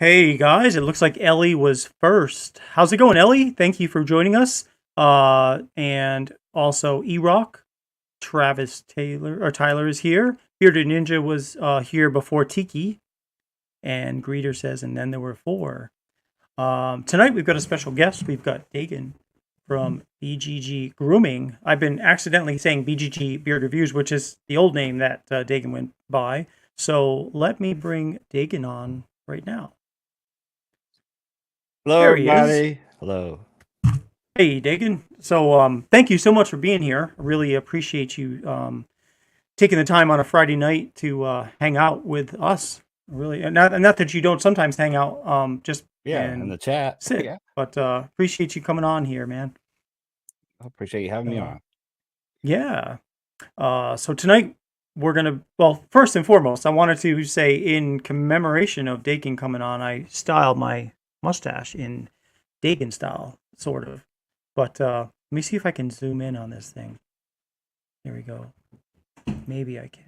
Hey guys, it looks like Ellie was first. How's it going, Ellie? Thank you for joining us. And also E-Rock, Travis Taylor or Tyler is here. Bearded Ninja was here before Tiki, and Greeter says, and then there were four. Tonight we've got a special guest. We've got Dagan from BGG Grooming. I've been accidentally saying BGG Beard Reviews, which is the old name that Dagan went by. So let me bring Dagan on right now. Hello, There he is. everybody. Hello. Hey, Dagan. So, thank you so much for being here. I really appreciate you taking the time on a Friday night to hang out with us. Really, and not that you don't sometimes hang out just Yeah, in and the chat. sit, Yeah, but appreciate you coming on here, man. I appreciate you having me Uh, on. yeah. So tonight we're gonna. Well, first and foremost, I wanted to say in commemoration of Dagan coming on, I styled my mustache in Dagan style, sort of. But let me see if I can zoom in on this thing. There we go. Maybe I can.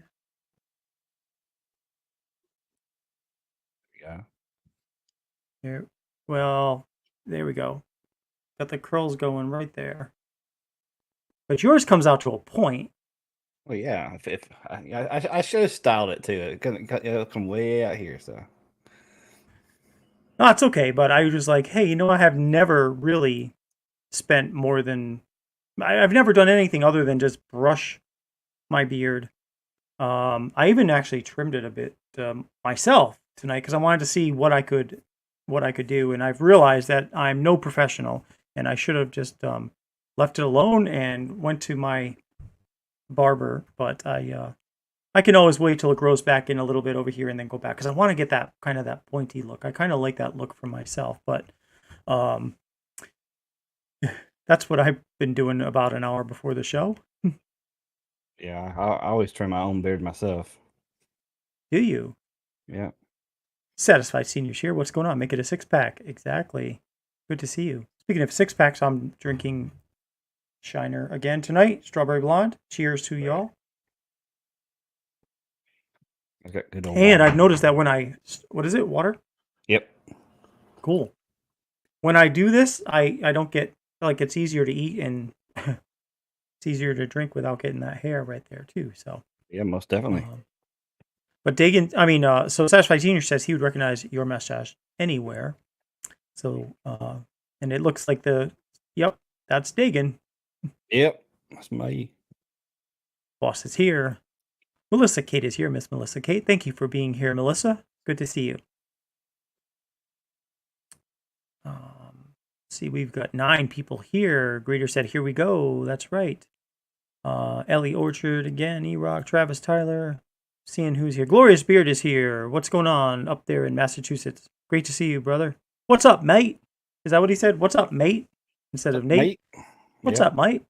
Yeah. Here. Well, there we go. Got the curls going right there. But yours comes out to a point. Well, yeah. If I should have styled it too. It'll come way out here. So No, it's okay. But I was just like, hey, I have never really spent more than. I've never done anything other than just brush my beard. I even actually trimmed it a bit myself tonight because I wanted to see what I could do, and I've realized that I'm no professional, and I should have just left it alone and went to my barber. But I can always wait till it grows back in a little bit over here and then go back because I want to get that kind of that pointy look. I kind of like that look for myself, but um, that's what I've been doing about an hour before the show. yeah, I always trim my own beard myself. Do you? Yeah. Satisfied seniors here. What's going on? Make it a six pack. Exactly. Good to see you. Speaking of six packs, I'm drinking Shiner again tonight. Strawberry Blonde. Cheers to y'all. I got good old And water. I've noticed that when what is it? Water? Yep. Cool. When I do this, I don't get, like, it's easier to eat and it's easier to drink without getting that hair right there too. So, Yeah, most definitely. but Dagan, so Satisfied Senior says he would recognize your mustache anywhere. So, and it looks like yep, that's Dagan. Yep. That's my. Boss is here. Melissa Kate is here, Miss Melissa Kate. Thank you for being here, Melissa. Good to see you. See, we've got 9 people here. Greeter said, here we go. That's right. Ellie Orchard again, E-Rock, Travis Tyler. Seeing who's here. Glorious Beard is here. What's going on up there in Massachusetts? Great to see you, brother. What's up, mate? Is that what he said? What's up, mate? Instead of Nate. Mate. What's up, mate?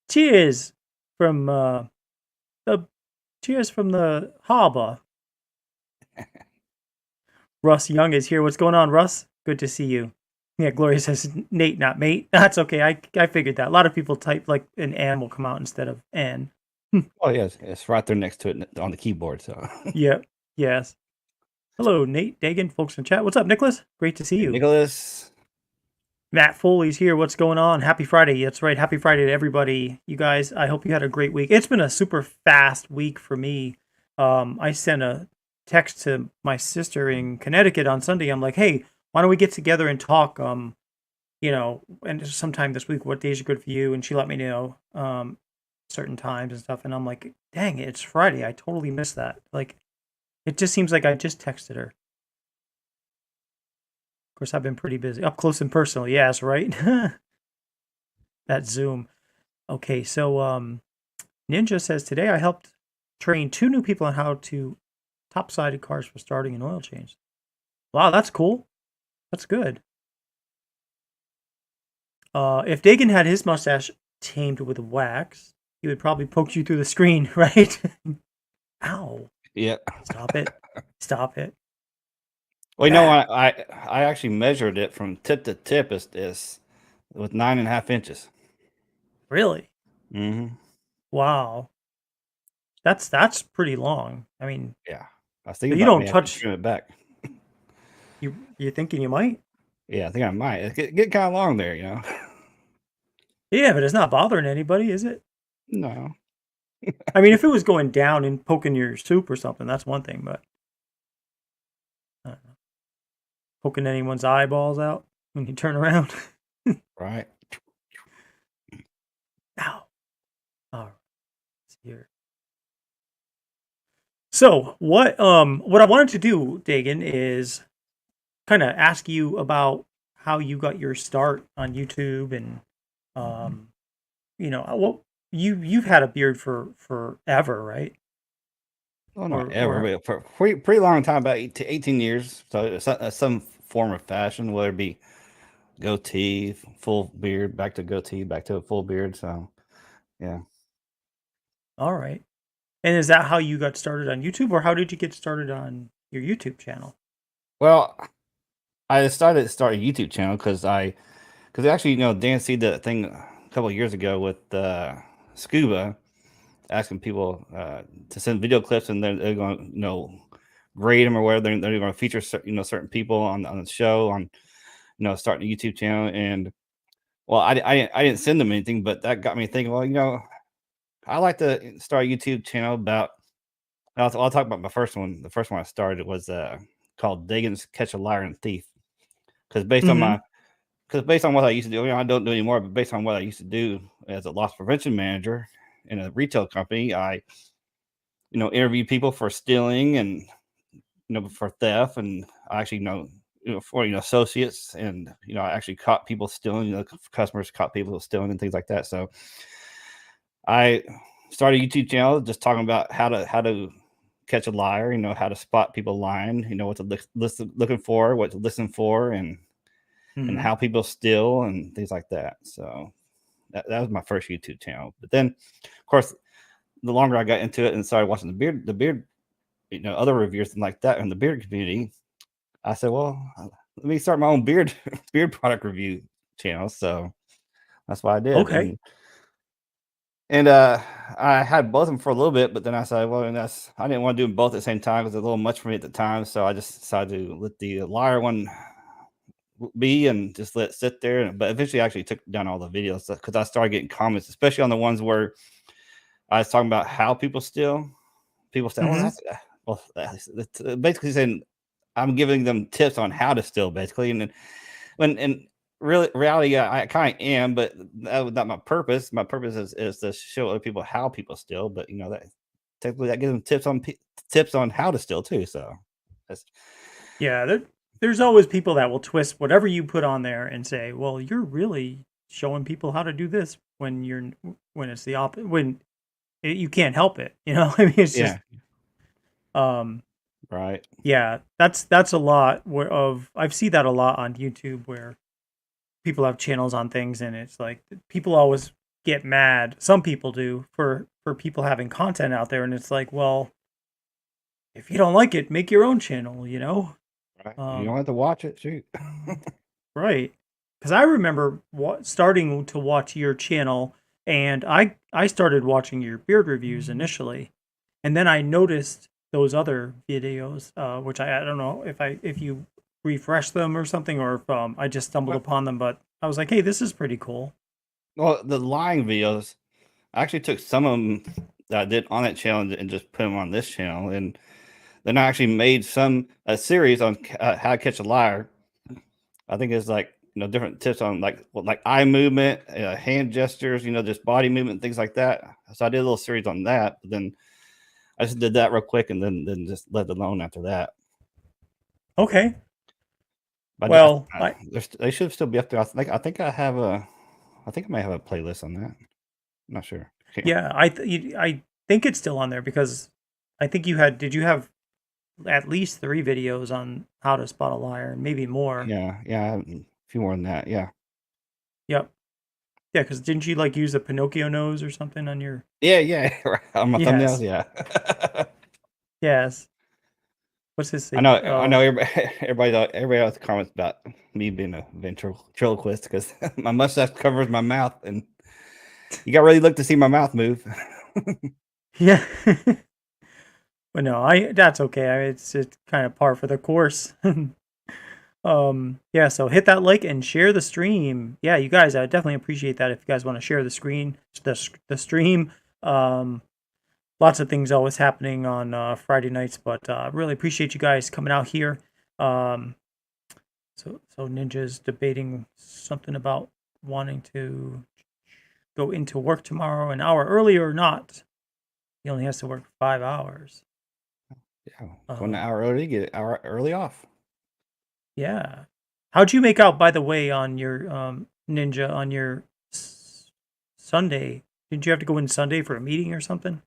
Cheers from the harbor. Russ Young is here. What's going on, Russ? Good to see you. Yeah, Gloria says Nate, not mate. That's okay. I figured that. A lot of people type like an N will come out instead of N. Oh, yes. It's right there next to it on the keyboard. So. Yep. Yes. Hello, Nate, Dagan, folks in chat. What's up, Nicholas? Great to see Hey, you. Nicholas. Matt Foley's here. What's going on? Happy Friday. That's right. Happy Friday to everybody. You guys, I hope you had a great week. It's been a super fast week for me. I sent a text to my sister in Connecticut on Sunday. I'm like, hey, why don't we get together and talk, and sometime this week, what days are good for you? And she let me know certain times and stuff. And I'm like, dang it, it's Friday. I totally missed that. Like, it just seems like I just texted her. Of course, I've been pretty busy. Up close and personal, yes, right? That Zoom. Okay, so Ninja says, today I helped train 2 new people on how to top-sided cars for starting an oil change. Wow, that's cool. That's good. If Dagan had his mustache tamed with wax, he would probably poke you through the screen, right? Ow. Yeah. Stop it. Stop it. Well, I actually measured it from tip to tip is with 9.5 inches. Really? Mm-hmm. Wow. That's pretty long. I mean, Yeah. I was thinking you about don't me having to touch trim it back. You thinking you might? Yeah, I think I might. It's get kind of long there, you know. Yeah, but it's not bothering anybody, is it? No. I mean, if it was going down and poking your soup or something, that's one thing, but I don't know. Poking anyone's eyeballs out when you turn around. Right. Ow. All right. Let's see here. So what I wanted to do, Dagan, is kind of ask you about how you got your start on YouTube and um what you've had a beard for forever, right? Well, not ever, Or but for pretty long time, about 18 years. So it's some form of fashion, whether it be goatee, full beard, back to goatee, back to a full beard. So yeah. all right. And is that how you got started on YouTube, or how did you get started on your YouTube channel? Well, I decided to start a YouTube channel because actually, Dan see the thing a couple of years ago with Scuba asking people to send video clips, and they're going to grade them or whatever. They're going to feature certain people on the show on starting a YouTube channel. And well, I didn't send them anything, but that got me thinking. Well, I like to start a YouTube channel about. I'll talk about my first one. The first one I started was called Dagan's Catch a Liar and Thief, because Mm-hmm. based on what I used to do, I don't do anymore, but based on what I used to do as a loss prevention manager in a retail company, I interviewed people for stealing and for theft, and I actually for associates, and I actually caught people stealing. Customers caught people stealing and things like that. So I started a YouTube channel just talking about how to catch a liar, how to spot people lying, what to looking for, what to listen for, and Mm-hmm. how people steal and things like that. So that was my first YouTube channel. But then, of course, the longer I got into it and started watching the beard, other reviewers and like that in the beard community, I said, well, let me start my own beard beard product review channel. So that's what I did. Okay. And I had both of them for a little bit, but then I said, well, I didn't want to do them both at the same time because it was a little much for me at the time. So I just decided to let the liar one be and just let it sit there. But eventually, I actually took down all the videos because I started getting comments, especially on the ones where I was talking about how people steal. People say, "Oh, Mm-hmm. that's basically saying I'm giving them tips on how to steal, basically." And then when really reality, I kind of am, but that was not my purpose. My purpose is to show other people how people steal. But that technically that gives them tips on how to steal too. So that's Yeah, there's always people that will twist whatever you put on there and say, "Well, you're really showing people how to do this," when it's the opposite. You can't help it, you know. I mean, it's just yeah, um right, yeah, that's a lot of I've seen that a lot on YouTube where people have channels on things and it's like people always get mad. Some people do for people having content out there and it's like, well, if you don't like it, make your own channel, you know? right. You don't Um have to watch it. Shoot. right. Cuz I remember starting to watch your channel and I started watching your beard reviews initially. And then I noticed those other videos, which I don't know if you refresh them or something, or if I just stumbled upon them. But I was like, hey, this is pretty cool. Well, the lying videos, I actually took some of them that I did on that channel and just put them on this channel, and then I actually made a series on how to catch a liar. I think it's like different tips on like eye movement, hand gestures, just body movement, things like that. So I did a little series on that, but then I just did that real quick, and then just let it alone after that. Okay. But Well, they should still be up there. I think I may have a playlist on that. I'm not sure. Yeah, yeah, I think it's still on there because I think did you have at least 3 videos on how to spot a liar, and maybe more. yeah. A few more than that. Yeah. Yep. Yeah, because didn't you like use a Pinocchio nose or something on your? Yeah. Right, on my thumbnails, Yes. yeah. Yes. What's his I thing? know I Oh, know everybody else comments about me being a ventriloquist because my mustache covers my mouth, and you got to really look to see my mouth move. yeah. But no, I that's okay. It's kind of par for the course. Yeah, so hit that like and share the stream. Yeah, you guys, I definitely appreciate that if you guys want to share the screen, the stream. Um, Lots of things always happening on Friday nights, but really appreciate you guys coming out here. Um, so Ninja's debating something about wanting to go into work tomorrow an hour early or not. He only has to work 5 hours. Yeah, go an hour early, get an hour early off. Yeah. How'd you make out, by the way, on your Ninja on your Sunday? Did you have to go in Sunday for a meeting or something?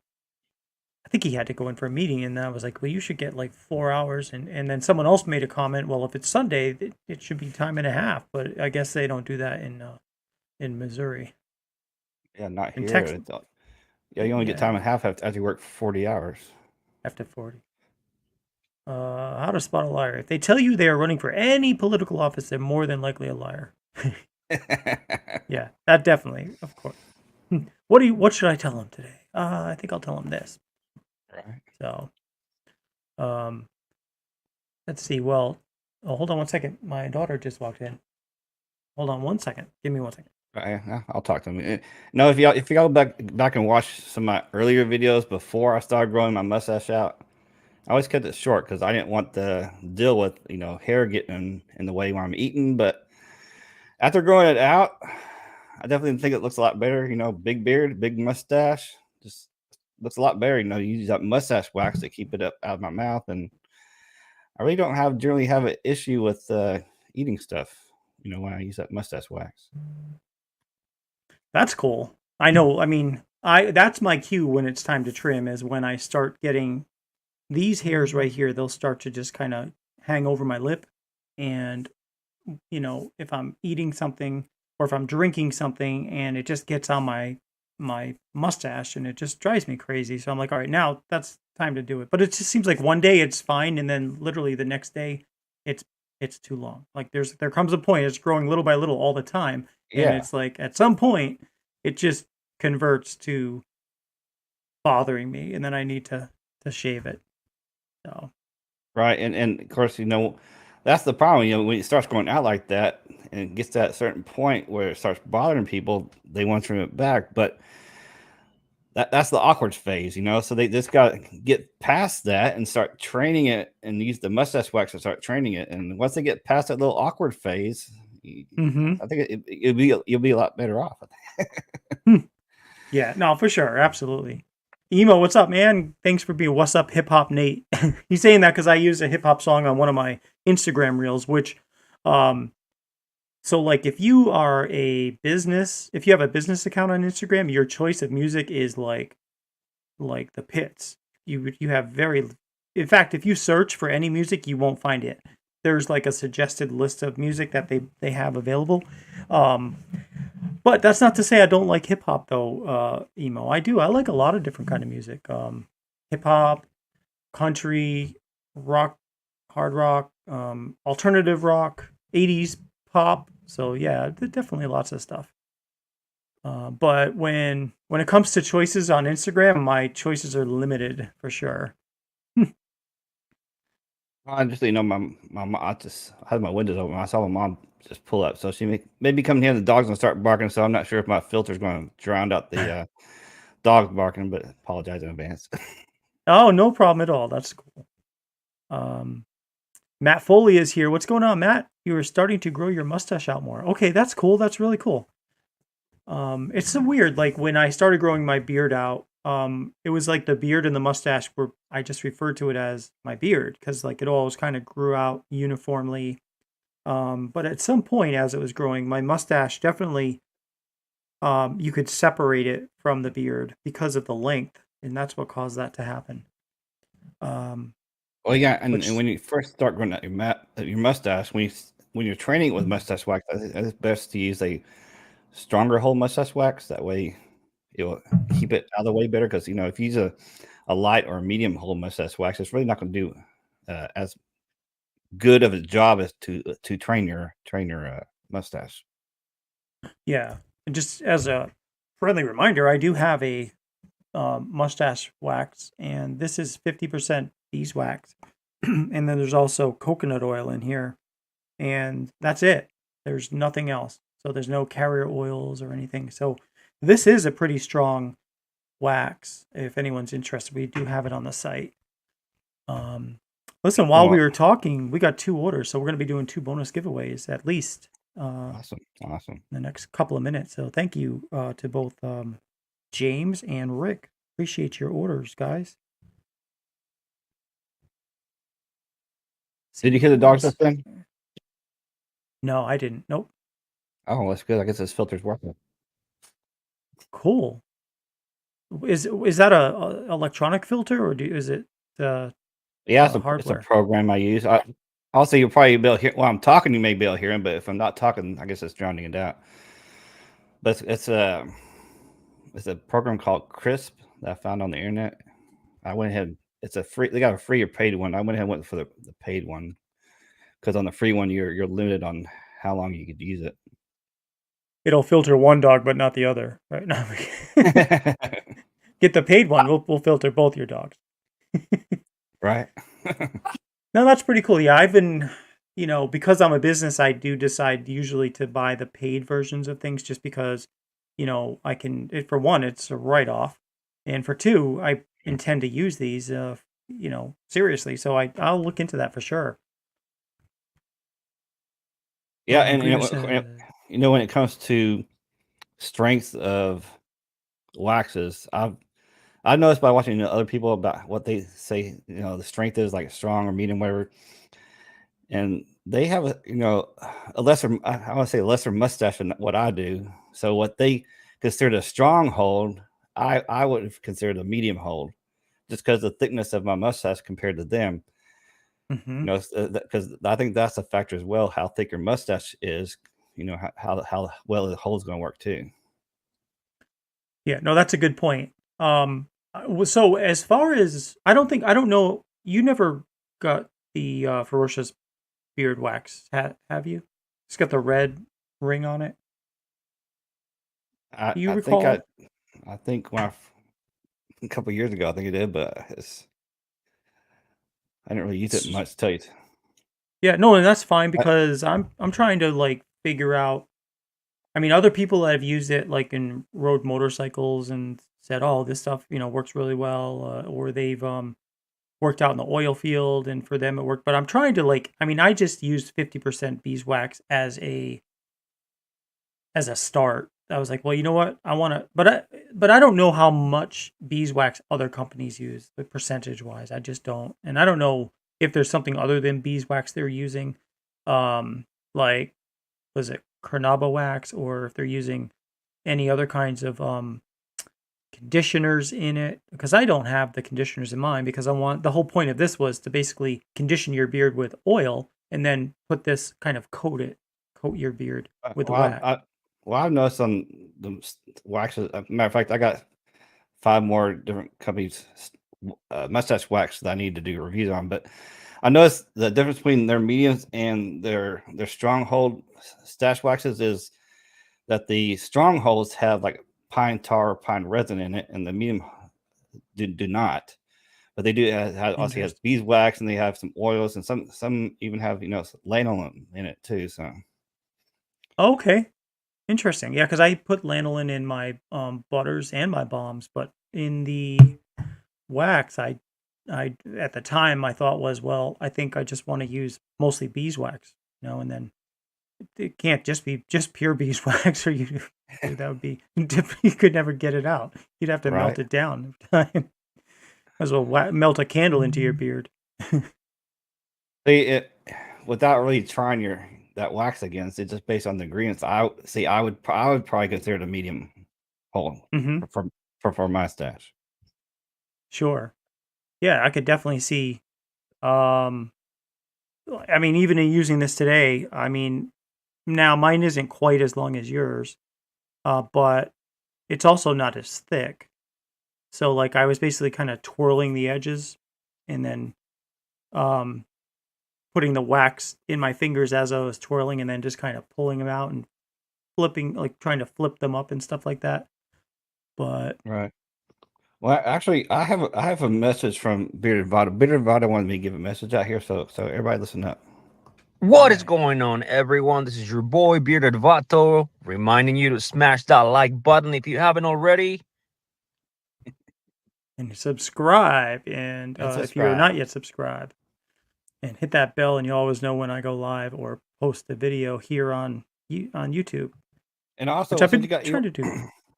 I think he had to go in for a meeting, and I was like, well, you should get like 4 hours. And then someone else made a comment, well, if it's Sunday, it should be time and a half. But I guess they don't do that in Missouri. Yeah, not In here. Texas, Yeah, you only get time yeah, and a half after you work 40 hours. after 40. How to spot a liar. If they tell you they are running for any political office, they're more than likely a liar. Yeah, that definitely, of course. What should I tell him today? I think I'll tell him this. Right. So, um, let's see. Well, oh, hold on one second. My daughter just walked in. Hold on one second. Give me 1 second. Yeah, I'll talk to him. No, if you go back and watch some of my earlier videos before I started growing my mustache out, I always kept it short because I didn't want to deal with hair getting in the way when I'm eating. But after growing it out, I definitely think it looks a lot better. Big beard, big mustache, just looks a lot better. You use that mustache wax to keep it up out of my mouth, and I really don't generally have an issue with eating stuff. When I use that mustache wax. That's cool. I know. I mean, I that's my cue when it's time to trim is when I start getting these hairs right here. They'll start to just kind of hang over my lip, and if I'm eating something or if I'm drinking something and it just gets on my mustache and it just drives me crazy. So I'm like, all right, now that's time to do it. But it just seems like one day it's fine and then literally the next day it's it's too long. Like there comes a point it's growing little by little all the time and Yeah, it's like at some point it just converts to bothering me and then I need to shave it. So, right. And of course, that's the problem. When it starts going out like that, and it gets to that certain point where it starts bothering people, they want to trim it back. But that's the awkward phase. So they just got to get past that and start training it, and use the mustache wax to start training it. And once they get past that little awkward phase, mhm. I think you'll be a lot better off. Yeah, no, for sure, absolutely. Emo, what's up, man? Thanks for being what's up, hip hop Nate. He's saying that because I used a hip hop song on one of my Instagram reels, which, um, so like if you are if you have a business account on Instagram, your choice of music is like the pits. You have in fact, if you search for any music, you won't find it. There's like a suggested list of music that they have available. Um, but that's not to say I don't like hip hop though, emo. I do. I like a lot of different kind of music. Hip hop, country, rock, hard rock, alternative rock, 80s pop. So yeah, definitely lots of stuff. But when it comes to choices on Instagram, my choices are limited for sure. I just, my mom, I had my windows open. I saw my mom just pull up. So she maybe coming here, the dog's going to start barking. So I'm not sure if my filter's going to drown out the dog barking, but apologize in advance. Oh, no problem at all. That's cool. Um, Matt Foley is here. What's going on, Matt? You are starting to grow your mustache out more. Okay, that's cool. That's really cool. It's so weird. Like when I started growing my beard out, it was like the beard and the mustache were, I just referred to it as my beard because like it always kind of grew out uniformly. But at some point as it was growing, my mustache definitely, you could separate it from the beard because of the length, and that's what caused that to happen. Um, Well, yeah, and which, when you first start growing out your mustache, when you're training it with mustache wax, I think it's best to use a stronger whole mustache wax. That way, it'll keep it out of the way better. Because if you use a light or a medium whole mustache wax, it's really not going to do as good of a job as to train your mustache. yeah, and just as a friendly reminder, I do have a mustache wax, and this is 50% beeswax, and then there's also coconut oil in here, and that's it. There's nothing else. So there's no carrier oils or anything. So this is a pretty strong wax. If anyone's interested, we do have it on the site. Listen, while we Well, were talking, we got 2 orders, so we're going to be doing 2 bonus giveaways at least awesome, awesome. in the next couple of minutes. So thank you to both James and Rick. Appreciate your orders, guys. Did you hear the dogs this thing? No, I didn't. Nope. Oh, that's good. I guess this filter's working. Cool. Is that a electronic filter, or is it Yeah, it's a hardware? program I use. Also, you'll probably be able to hear while I'm talking. You may be able to hear him, but if I'm not talking, I guess it's drowning it out. But it's a program called Crisp that I found on the internet. I went ahead. It's a free. They got a free or paid one. I went ahead and went for the paid one because on the free one you're limited on how long you could use it. It'll filter one dog, but not the other, right? No. Get the paid one. We'll filter both your dogs. Right. No, that's pretty cool. Yeah, I've been, because I'm a business, I do decide usually to buy the paid versions of things just because, I can, for one, it's a write-off. And for two, I intend to use these, seriously. So I'll look into that for sure. Yeah, and when it comes to strength of waxes, I've noticed by watching other people about what they say, the strength is like strong or medium, whatever, and they have a lesser, I want to say lesser mustache than what I do. So what they consider a strong hold, I would have considered a medium hold, just because the thickness of my mustache compared to them. Mm-hmm. Because I think that's a factor as well. How thick your mustache is, how well the hole's going to work too. Yeah, no, that's a good point. So as far as I don't know, you never got the Ferocious beard wax, have you? It's got the red ring on it. Do you recall? I think when a couple of years ago, I think it did, but I didn't really use it much to tell you. Yeah, no, and that's fine because I'm trying to like figure out. I mean, other people that have used it like in road motorcycles and said, "Oh, this stuff works really well," or they've worked out in the oil field and for them it worked. But I'm trying to I just used 50% beeswax as a start. I was like, well, you know what? I want to, but I don't know how much beeswax other companies use, like percentage wise. I just don't, and I don't know if there's something other than beeswax they're using, like was it carnauba wax, or if they're using any other kinds of conditioners in it. Because I don't have the conditioners in mind, because the whole point of this was to basically condition your beard with oil and then put this kind of coat your beard with the wax. I've noticed on the waxes. Matter of fact, I got 5 more different companies mustache wax that I need to do reviews on. But I noticed the difference between their mediums and their stronghold stash waxes is that the strongholds have like pine tar or pine resin in it, and the medium do not. But they do also has beeswax, and they have some oils, and some even have lanolin in it too. So okay. Interesting. Yeah, because I put lanolin in my butters and my balms, but in the wax, I at the time I thought was, well, I think I just want to use mostly beeswax, and then it can't just be just pure beeswax, or that would be you could never get it out. You'd have to melt it down every time. As well melt a candle into your beard. See, without really trying that wax against it, just based on the ingredients, I would probably consider it a medium hole for my stash. Sure. Yeah, I could definitely see. I mean, even in using this today, I mean, now mine isn't quite as long as yours, but it's also not as thick. So, like, I was basically kind of twirling the edges and then putting the wax in my fingers as I was twirling, and then just kind of pulling them out and flipping, like trying to flip them up and stuff like that. But right. Well, actually, I have a message from Bearded Vada. Bearded Vada wanted me to give a message out here, so everybody listen up. What is going on, everyone? This is your boy Bearded Vato, reminding you to smash that like button if you haven't already. And subscribe. And if you're not subscribe. yet subscribed, and hit that bell, and you always know when I go live or post a video here on YouTube, And also, which I've since been you got trying to do.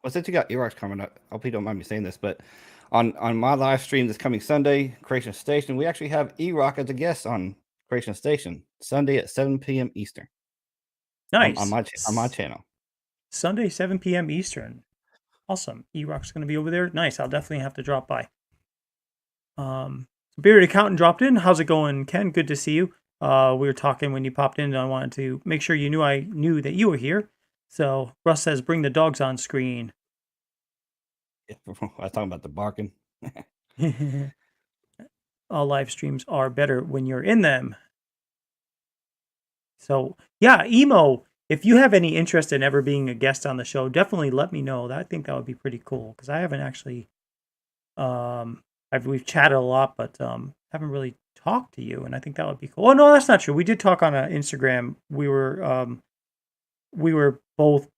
well, since you got earwax coming up, I hope you don't mind me saying this, but on my live stream this coming Sunday, Creation Station, we actually have E-Rock as a guest on Creation Station Sunday at 7 p.m. Eastern. Nice. On my channel. Sunday, 7 p.m. Eastern. Awesome. E-Rock's going to be over there. Nice. I'll definitely have to drop by. Bearded Accountant dropped in. How's it going, Ken? Good to see you. We were talking when you popped in, and I wanted to make sure you knew I knew that you were here. So Russ says, bring the dogs on screen. I was talking about the barking. All live streams are better when you're in them. So yeah, Emo, if you have any interest in ever being a guest on the show, definitely let me know. I think that would be pretty cool, because I haven't actually we've chatted a lot, but haven't really talked to you, and I think that would be cool. Oh no, that's not true. We did talk on Instagram. We were both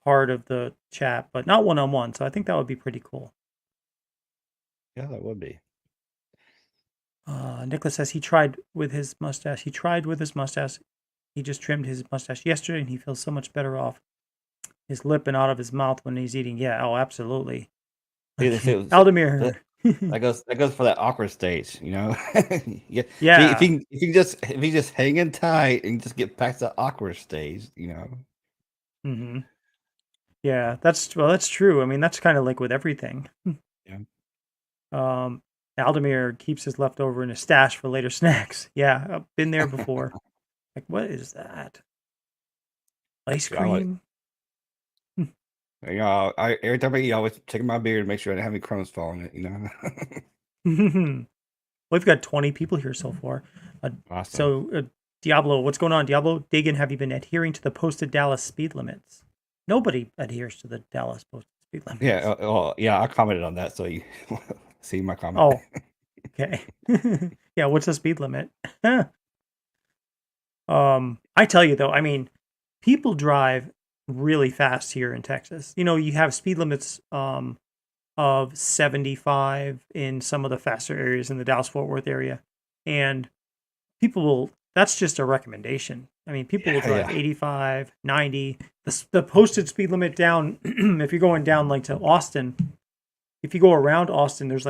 part of the chat, but not one-on-one. So I think that would be pretty cool. Yeah, that would be. Nicholas says he tried with his mustache. He just trimmed his mustache yesterday, and he feels so much better off his lip and out of his mouth when he's eating. Yeah, oh, absolutely. Aldemir. that goes for that awkward stage, you know. Yeah. If you just hang in tight and just get past the awkward stage, you know. Mm-hmm. Yeah, that's true. I mean, that's kind of like with everything. Yeah. Aldemir keeps his leftover in his stash for later snacks. Yeah, I've been there before. Like, what is that? Ice cream? You know, every time I eat, I always check my beard and make sure I don't have any crumbs falling in it, you know. We've got 20 people here so far. Awesome. So, Diablo, what's going on? Diablo, Dagan, have you been adhering to the posted Dallas speed limits? Nobody adheres to the Dallas posted speed limits. Yeah, I commented on that, so you see my comment. Oh, okay. Yeah, what's the speed limit? I tell you though, I mean, people drive really fast here in Texas. You know, you have speed limits of 75 in some of the faster areas in the Dallas-Fort Worth area, and people will. That's just a recommendation. I mean, people will drive 85, 90. The posted speed limit down, if you're going down like to Austin, if you go around Austin, there's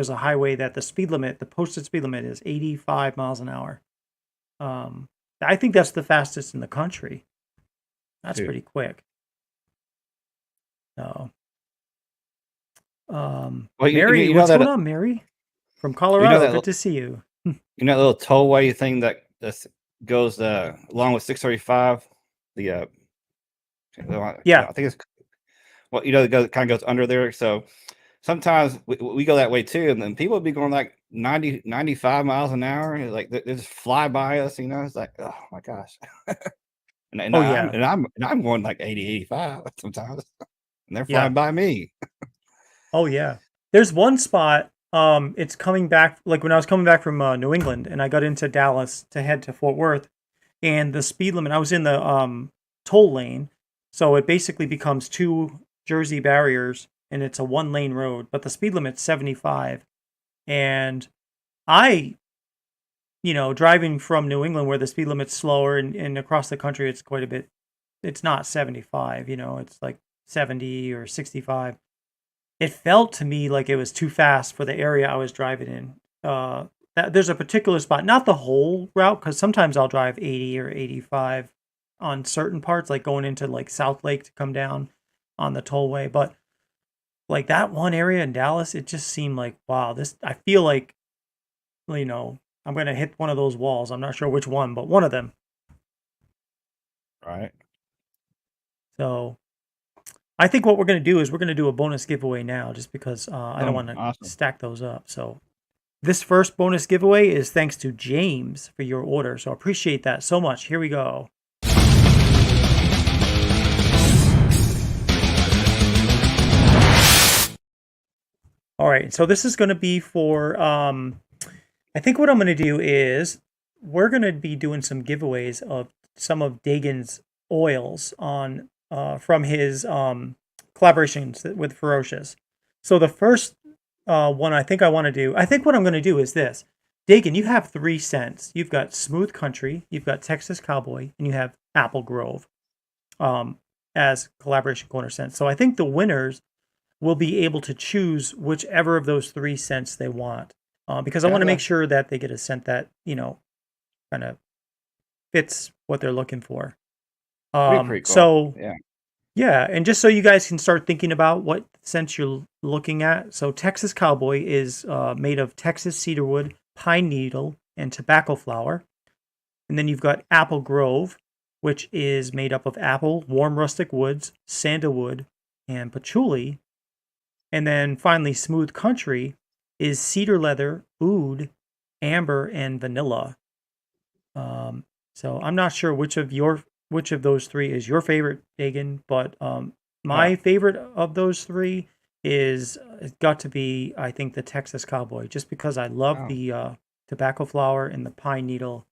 a highway that the posted speed limit is 85 miles an hour. I think that's the fastest in the country. That's pretty quick. So, Mary, what's going on, Mary? From Colorado, good to see you. You know that little tollway thing that goes along with 635? Yeah, I think it's it kind of goes under there. So sometimes we go that way too, and then people will be going like 90, 95 miles an hour, and like they just fly by us. You know, it's like, oh my gosh. and I'm going like 80, 85 sometimes, and they're flying by me. Oh yeah, there's one spot. It's coming back, like when I was coming back from New England, and I got into Dallas to head to Fort Worth, and the speed limit, I was in the toll lane, so it basically becomes 2 Jersey barriers, and it's a 1-lane road, but the speed limit's 75, and driving from New England where the speed limit's slower, and across the country it's quite a bit, it's not 75, it's like 70 or 65. It felt to me like it was too fast for the area I was driving in. There's a particular spot, not the whole route, because sometimes I'll drive 80 or 85 on certain parts, like going into like South Lake to come down on the tollway. But like that one area in Dallas, it just seemed like, wow, I feel like, I'm going to hit one of those walls. I'm not sure which one, but one of them. Right. So I think what we're going to do is we're going to do a bonus giveaway now, just because I don't want to stack those up. So this first bonus giveaway is thanks to James for your order. So I appreciate that so much. Here we go. All right. So this is going to be for, I think what I'm going to do is we're going to be doing some giveaways of some of Dagan's oils on from his collaborations with Ferocious. So the first one I think I want to do, I think what I'm going to do is this. Dagan, you have 3 scents. You've got Smooth Country, you've got Texas Cowboy, and you have Apple Grove as collaboration corner scents. So I think the winners will be able to choose whichever of those 3 scents they want. Because I want to make sure that they get a scent that, kind of fits what they're looking for. Pretty cool. So yeah, and just so you guys can start thinking about what scents you're looking at. So Texas Cowboy is made of Texas cedarwood, pine needle, and tobacco flower. And then you've got Apple Grove, which is made up of apple, warm rustic woods, sandalwood, and patchouli. And then finally, Smooth Country is cedar leather, oud, amber, and vanilla. So I'm not sure which of those 3 is your favorite, Dagan, but my favorite of those 3 is it's got to be, I think, the Texas Cowboy, just because I love the tobacco flower and the pine needle.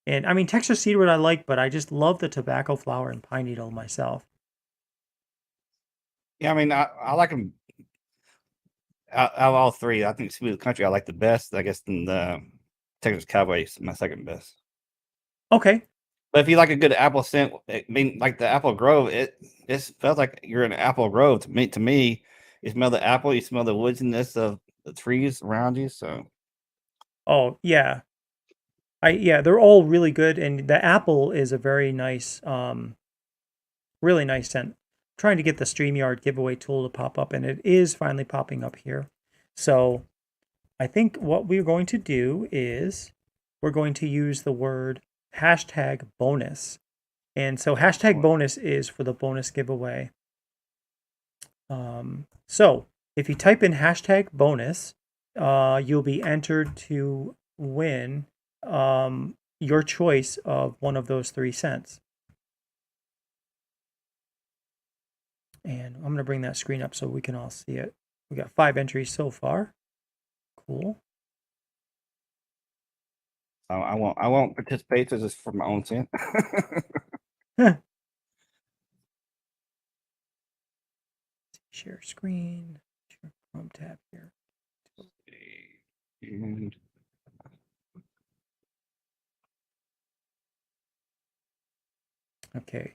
And I mean, Texas cedarwood I like, but I just love the tobacco flower and pine needle myself. Yeah, I mean, I like them out of all 3. I think Smooth Country I like the best. I guess then the Texas Cowboy is my second best. Okay. But if you like a good apple scent, I mean, like the Apple Grove, it feels like you're in Apple Grove. To me, you smell the apple, you smell the woodiness of the trees around you. So, oh yeah, they're all really good, and the apple is a very nice, really nice scent. I'm trying to get the StreamYard giveaway tool to pop up, and it is finally popping up here. So, I think what we're going to do is we're going to use the word #bonus. And so #bonus is for the bonus giveaway. So if you type in #bonus, you'll be entered to win your choice of one of those 3 scents. And I'm going to bring that screen up so we can all see it. We got 5 entries so far. Cool. I won't participate. This is for my own scent. Share screen. Share Chrome tab here. And Okay.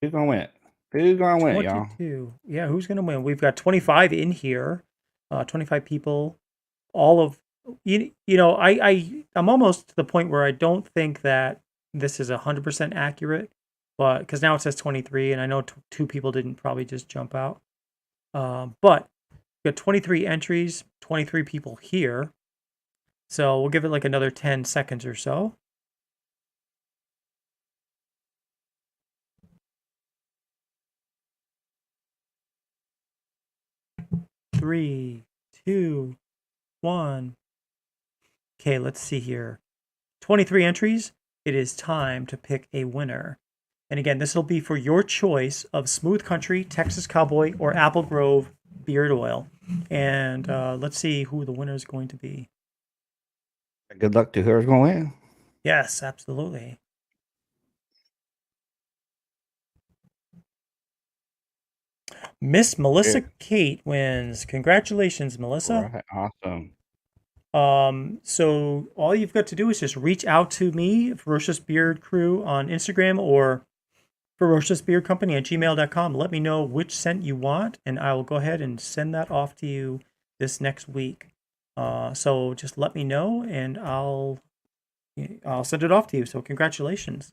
who's gonna win? Who's gonna win, y'all? 22. Yeah, who's gonna win? We've got 25 in here. 25 people. All of I'm almost to the point where I don't think that this is 100% accurate, but because now it says 23, and I know 2 people didn't probably just jump out. But we got 23 entries, 23 people here. So we'll give it like another 10 seconds or so. Three, 2, 1. Okay, let's see here. 23 entries. It is time to pick a winner. And again, this will be for your choice of Smooth Country, Texas Cowboy, or Apple Grove beard oil. And let's see who the winner is going to be. Good luck to whoever's gonna win. Yes, absolutely. Miss Melissa Kate wins. Congratulations, Melissa. Right, awesome. So all you've got to do is just reach out to me, Ferocious Beard Crew, on Instagram, or ferociousbeardcompany@gmail.com. Let me know which scent you want, and I will go ahead and send that off to you this next week. So just let me know, and I'll send it off to you. So congratulations.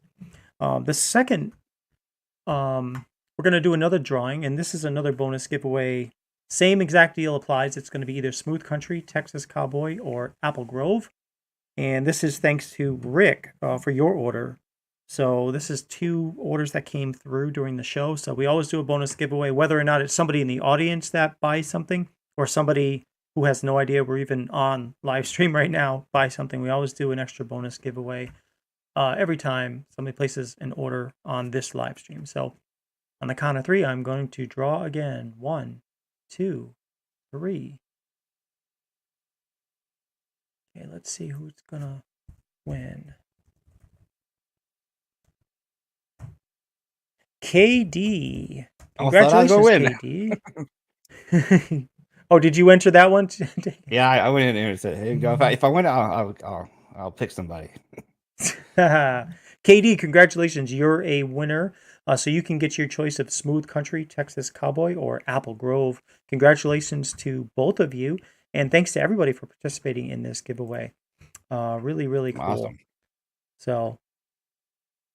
The second, we're going to do another drawing, and this is another bonus giveaway. Same exact deal applies. It's going to be either Smooth Country, Texas Cowboy, or Apple Grove. And this is thanks to Rick for your order. So this is 2 orders that came through during the show. So we always do a bonus giveaway, whether or not it's somebody in the audience that buys something or somebody who has no idea we're even on live stream right now buy something. We always do an extra bonus giveaway every time somebody places an order on this live stream. So on the count of 3, I'm going to draw again. 1, 2, 3. Okay, let's see who's gonna When KD. I thought I was gonna Congratulations, win. KD. Oh, did you enter that one? Yeah, I went in there and said, "Hey, go. If I win, I'll pick somebody." KD, congratulations. You're a winner. So you can get your choice of Smooth Country, Texas Cowboy, or Apple Grove. Congratulations to both of you. And thanks to everybody for participating in this giveaway. Really, really cool. Awesome. So,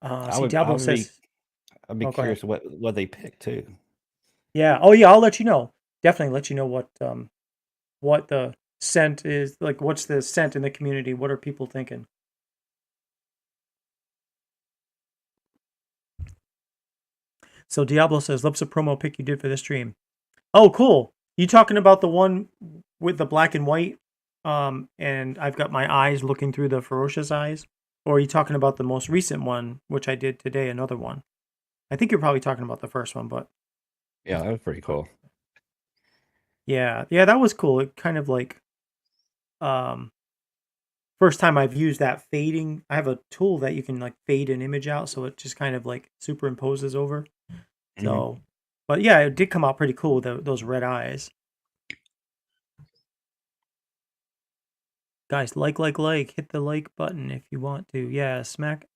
I see, would. Diablo says, I'd be oh, go ahead. curious what they pick too. Yeah. Oh, yeah. I'll let you know. Definitely let you know what the scent is. Like, what's the scent in the community? What are people thinking? So Diablo says, "Loves a promo pic you did for the stream." Oh, cool. You talking about the one with the black and white? And I've got my eyes looking through the ferocious eyes. Or are you talking about the most recent one, which I did today? Another one. I think you're probably talking about the first one, but Yeah, that was pretty cool. yeah, that was cool. It kind of like, um, first time I've used that fading. I have a tool that you can like fade an image out, so it just kind of like superimposes over. So, but yeah, it did come out pretty cool with those red eyes. Guys, like, hit the like button if you want to. Yeah, smack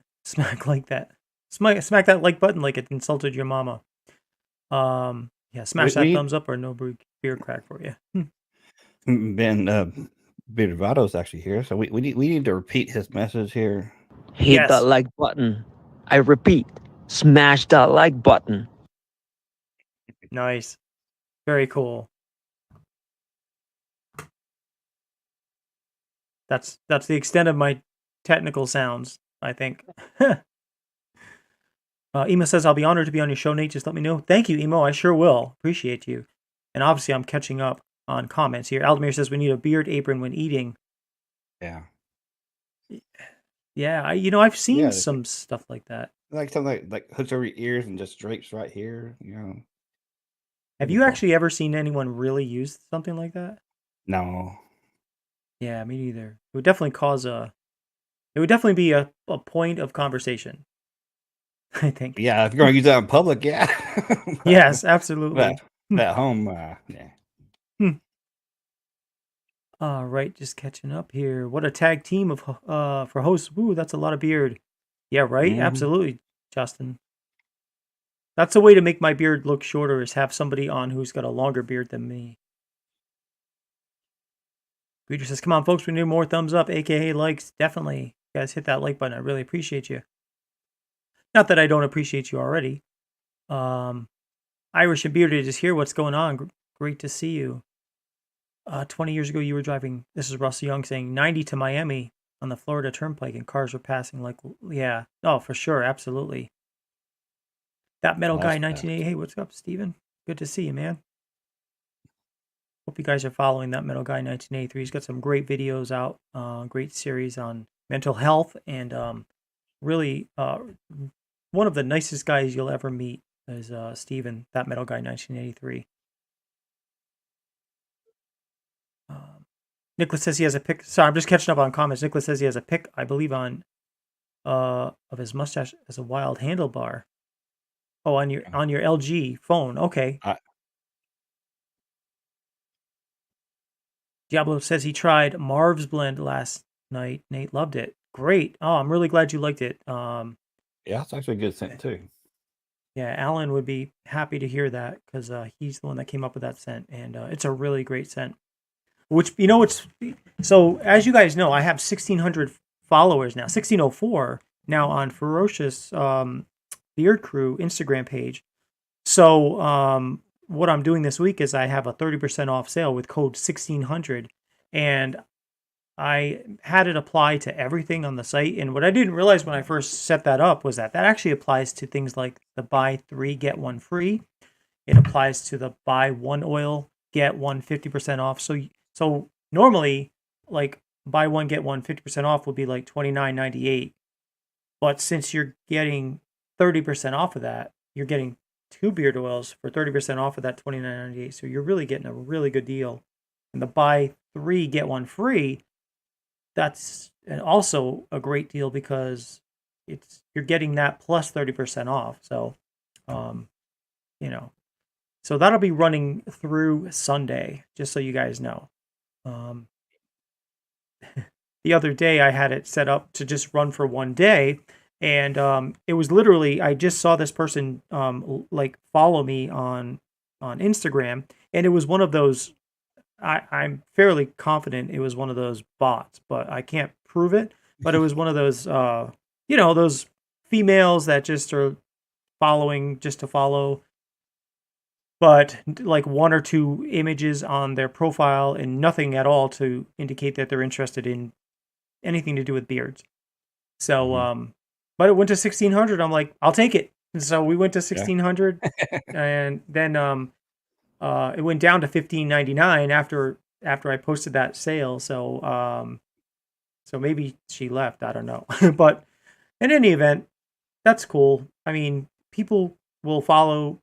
like that. Smack that like button like it insulted your mama. Yeah, smash that thumbs up or no beer crack for you. Ben Bidovato's actually here, so we need to repeat his message here. Hit that like button. I repeat, smash that like button. Nice. Very cool. That's the extent of my technical sounds, I think. Emo says, "I'll be honored to be on your show, Nate. Just let me know." Thank you, Emo. I sure will. Appreciate you. And obviously, I'm catching up on comments here. Aldemir says, "We need a beard apron when eating." Yeah. Yeah, I've seen some stuff like that. Like something like hooks over your ears and just drapes right here, Have you actually ever seen anyone really use something like that? No. Yeah, me neither. It would definitely it would definitely be a point of conversation, I think. Yeah, if you're going to use that in public, yeah. Yes, absolutely. But at home, yeah. All right, just catching up here. What a tag team of for hosts. Woo, that's a lot of beard. Yeah, right? Absolutely, Justin. That's a way to make my beard look shorter, is have somebody on who's got a longer beard than me. Reader says, "Come on, folks, we need more thumbs up, aka likes." Definitely. You guys hit that like button. I really appreciate you. Not that I don't appreciate you already. Irish and Bearded is here. What's going on? Great to see you. 20 years ago, you were driving, this is Russ Young saying, 90 to Miami on the Florida Turnpike, and cars were passing like, yeah. Oh, for sure. Absolutely. That Metal Guy 1980. Hey, what's up, Steven? Good to see you, man. Hope you guys are following That Metal Guy 1983. He's got some great videos out, great series on mental health, and really one of the nicest guys you'll ever meet is Steven, That Metal Guy 1983. Nicholas says he has a pic. Sorry, I'm just catching up on comments. Nicholas says he has a pic, I believe, on of his mustache as a wild handlebar. Oh, on your LG phone. Okay. Diablo says he tried Marv's blend last night. Nate loved it. Great. Oh, I'm really glad you liked it. Yeah, it's actually a good scent too. Yeah, Alan would be happy to hear that because he's the one that came up with that scent, and it's a really great scent. Which, it's so, as you guys know, I have 1,600 followers now, 1,604 now on Ferocious Beard Crew Instagram page. So what I'm doing this week is I have a 30% off sale with code 1,600, and I had it apply to everything on the site. And what I didn't realize when I first set that up was that actually applies to things like the buy 3 get 1 free. It applies to the buy 1 oil get 1 50% off. So normally, like, buy 1 get 1 50% off would be like $29.98. But since you're getting 30% off of that, you're getting 2 beard oils for 30% off of that $29.98. So you're really getting a really good deal. And the buy 3 get 1 free that's also a great deal because you're getting that plus 30% off. So, you know, so that'll be running through Sunday, just so you guys know. The other day I had it set up to just run for one day, and it was literally I just saw this person like follow me on Instagram, and it was one of those. I'm fairly confident it was one of those bots, but I can't prove it. But it was one of those, those females that just are following just to follow, but like one or two images on their profile and nothing at all to indicate that they're interested in anything to do with beards. So, but it went to 1,600. I'm like, I'll take it. And so we went to 1,600, and then it went down to 1,599 after I posted that sale. So so maybe she left. I don't know. But in any event, that's cool. I mean, people will follow,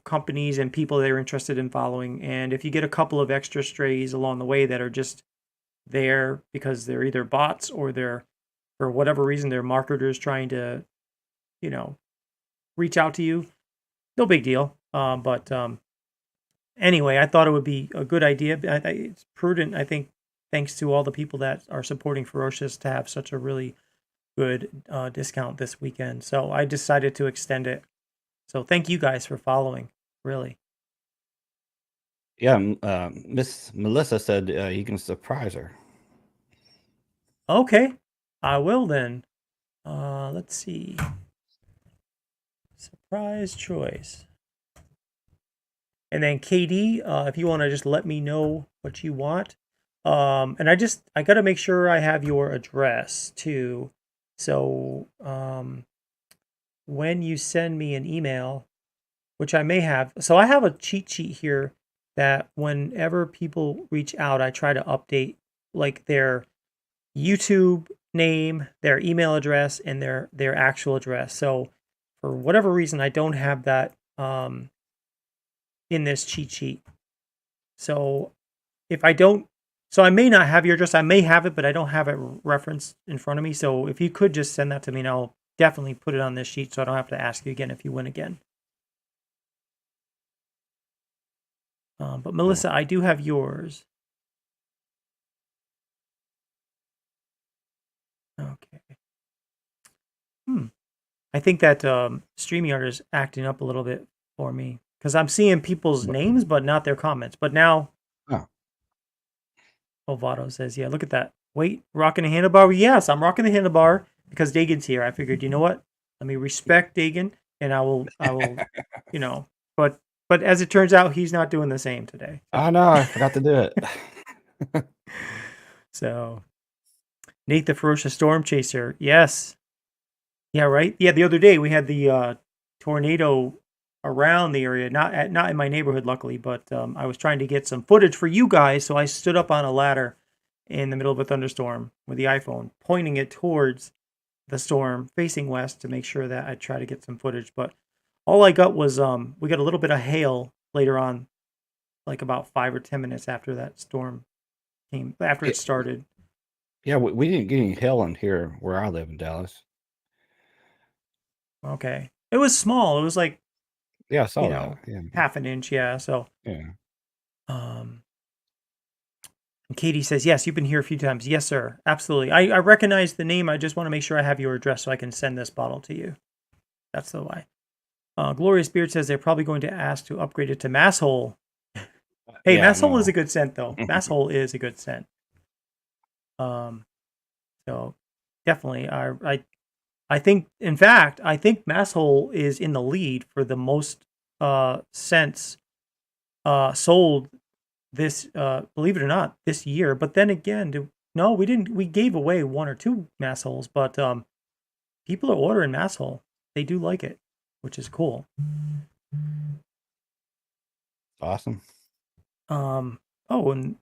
companies and people they're interested in following. And if you get a couple of extra strays along the way that are just there because they're either bots or they're, for whatever reason, they're marketers trying to, reach out to you, no big deal. But anyway, I thought it would be a good idea. It's prudent, I think, thanks to all the people that are supporting Ferocious to have such a really good discount this weekend. So I decided to extend it. So thank you guys for following, really. Yeah, Miss Melissa said you can surprise her. Okay, I will then. Let's see. Surprise choice. And then KD, if you want to just let me know what you want. And I got to make sure I have your address too. So when you send me an email, which I may have, so I have a cheat sheet here that whenever people reach out, I try to update like their YouTube name, their email address, and their actual address. So for whatever reason, I don't have that in this cheat sheet. So if I don't, so I may not have your address. I may have it, but I don't have it referenced in front of me. So if you could just send that to me, and I'll definitely put it on this sheet so I don't have to ask you again if you win again. But Melissa, I do have yours. Okay. I think that StreamYard is acting up a little bit for me because I'm seeing people's names but not their comments. But now, Ovato says, "Yeah, look at that. Wait, rocking a handlebar? Yes, I'm rocking the handlebar because Dagan's here. I figured, you know what? Let me respect Dagan, and I will, But as it turns out, he's not doing the same today. Oh no, I forgot to do it. So, Nate the Ferocious Storm Chaser. Yes. Yeah, right? Yeah, the other day we had the tornado around the area, not in my neighborhood, luckily, but I was trying to get some footage for you guys, so I stood up on a ladder in the middle of a thunderstorm with the iPhone, pointing it towards the storm, facing west, to make sure that I try to get some footage. But all I got was we got a little bit of hail later on, like about 5 or 10 minutes after that storm came, after it started. Yeah, we didn't get any hail in here where I live in Dallas. Okay. It was small. It was like, I saw that. Yeah. half an inch. Yeah. So, yeah. And Katie says, yes, you've been here a few times. Yes, sir. Absolutely. I recognize the name. I just want to make sure I have your address so I can send this bottle to you. That's the why. Glorious Beard says they're probably going to ask to upgrade it to Masshole. Hey, Masshole is a good scent, though. Masshole is a good scent. So definitely, I think, in fact, I think Masshole is in the lead for the most scents sold this, believe it or not, this year. But then again, no, we didn't. We gave away 1 or 2 Massholes, but people are ordering Masshole. They do like it, which is cool. Awesome. Oh, and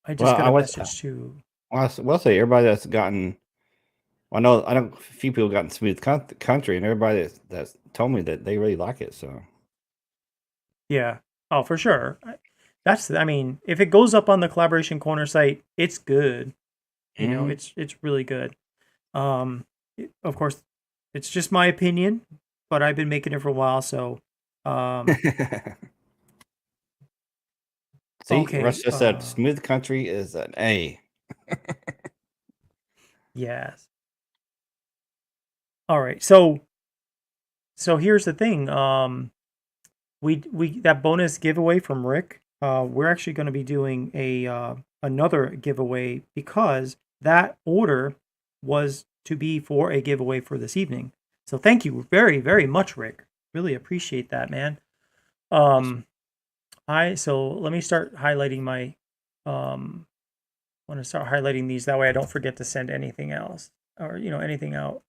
I just got a message too. I will say everybody that's gotten, I know a few people gotten Smooth Country, and everybody that's told me that they really like it. So yeah, oh for sure. I mean, if it goes up on the Collaboration Corner site, it's good. You know, Mhm. it's really good. Of course, it's just my opinion, but I've been making it for a while, so See, Russ okay. just said smooth country is an A. Yes. All right. So here's the thing. We that bonus giveaway from Rick. We're actually going to be doing a another giveaway because that order was to be for a giveaway for this evening. So thank you very, very much, Rick. Really appreciate that, man. Awesome. So let me start highlighting my want to start highlighting these that way I don't forget to send anything else or anything out.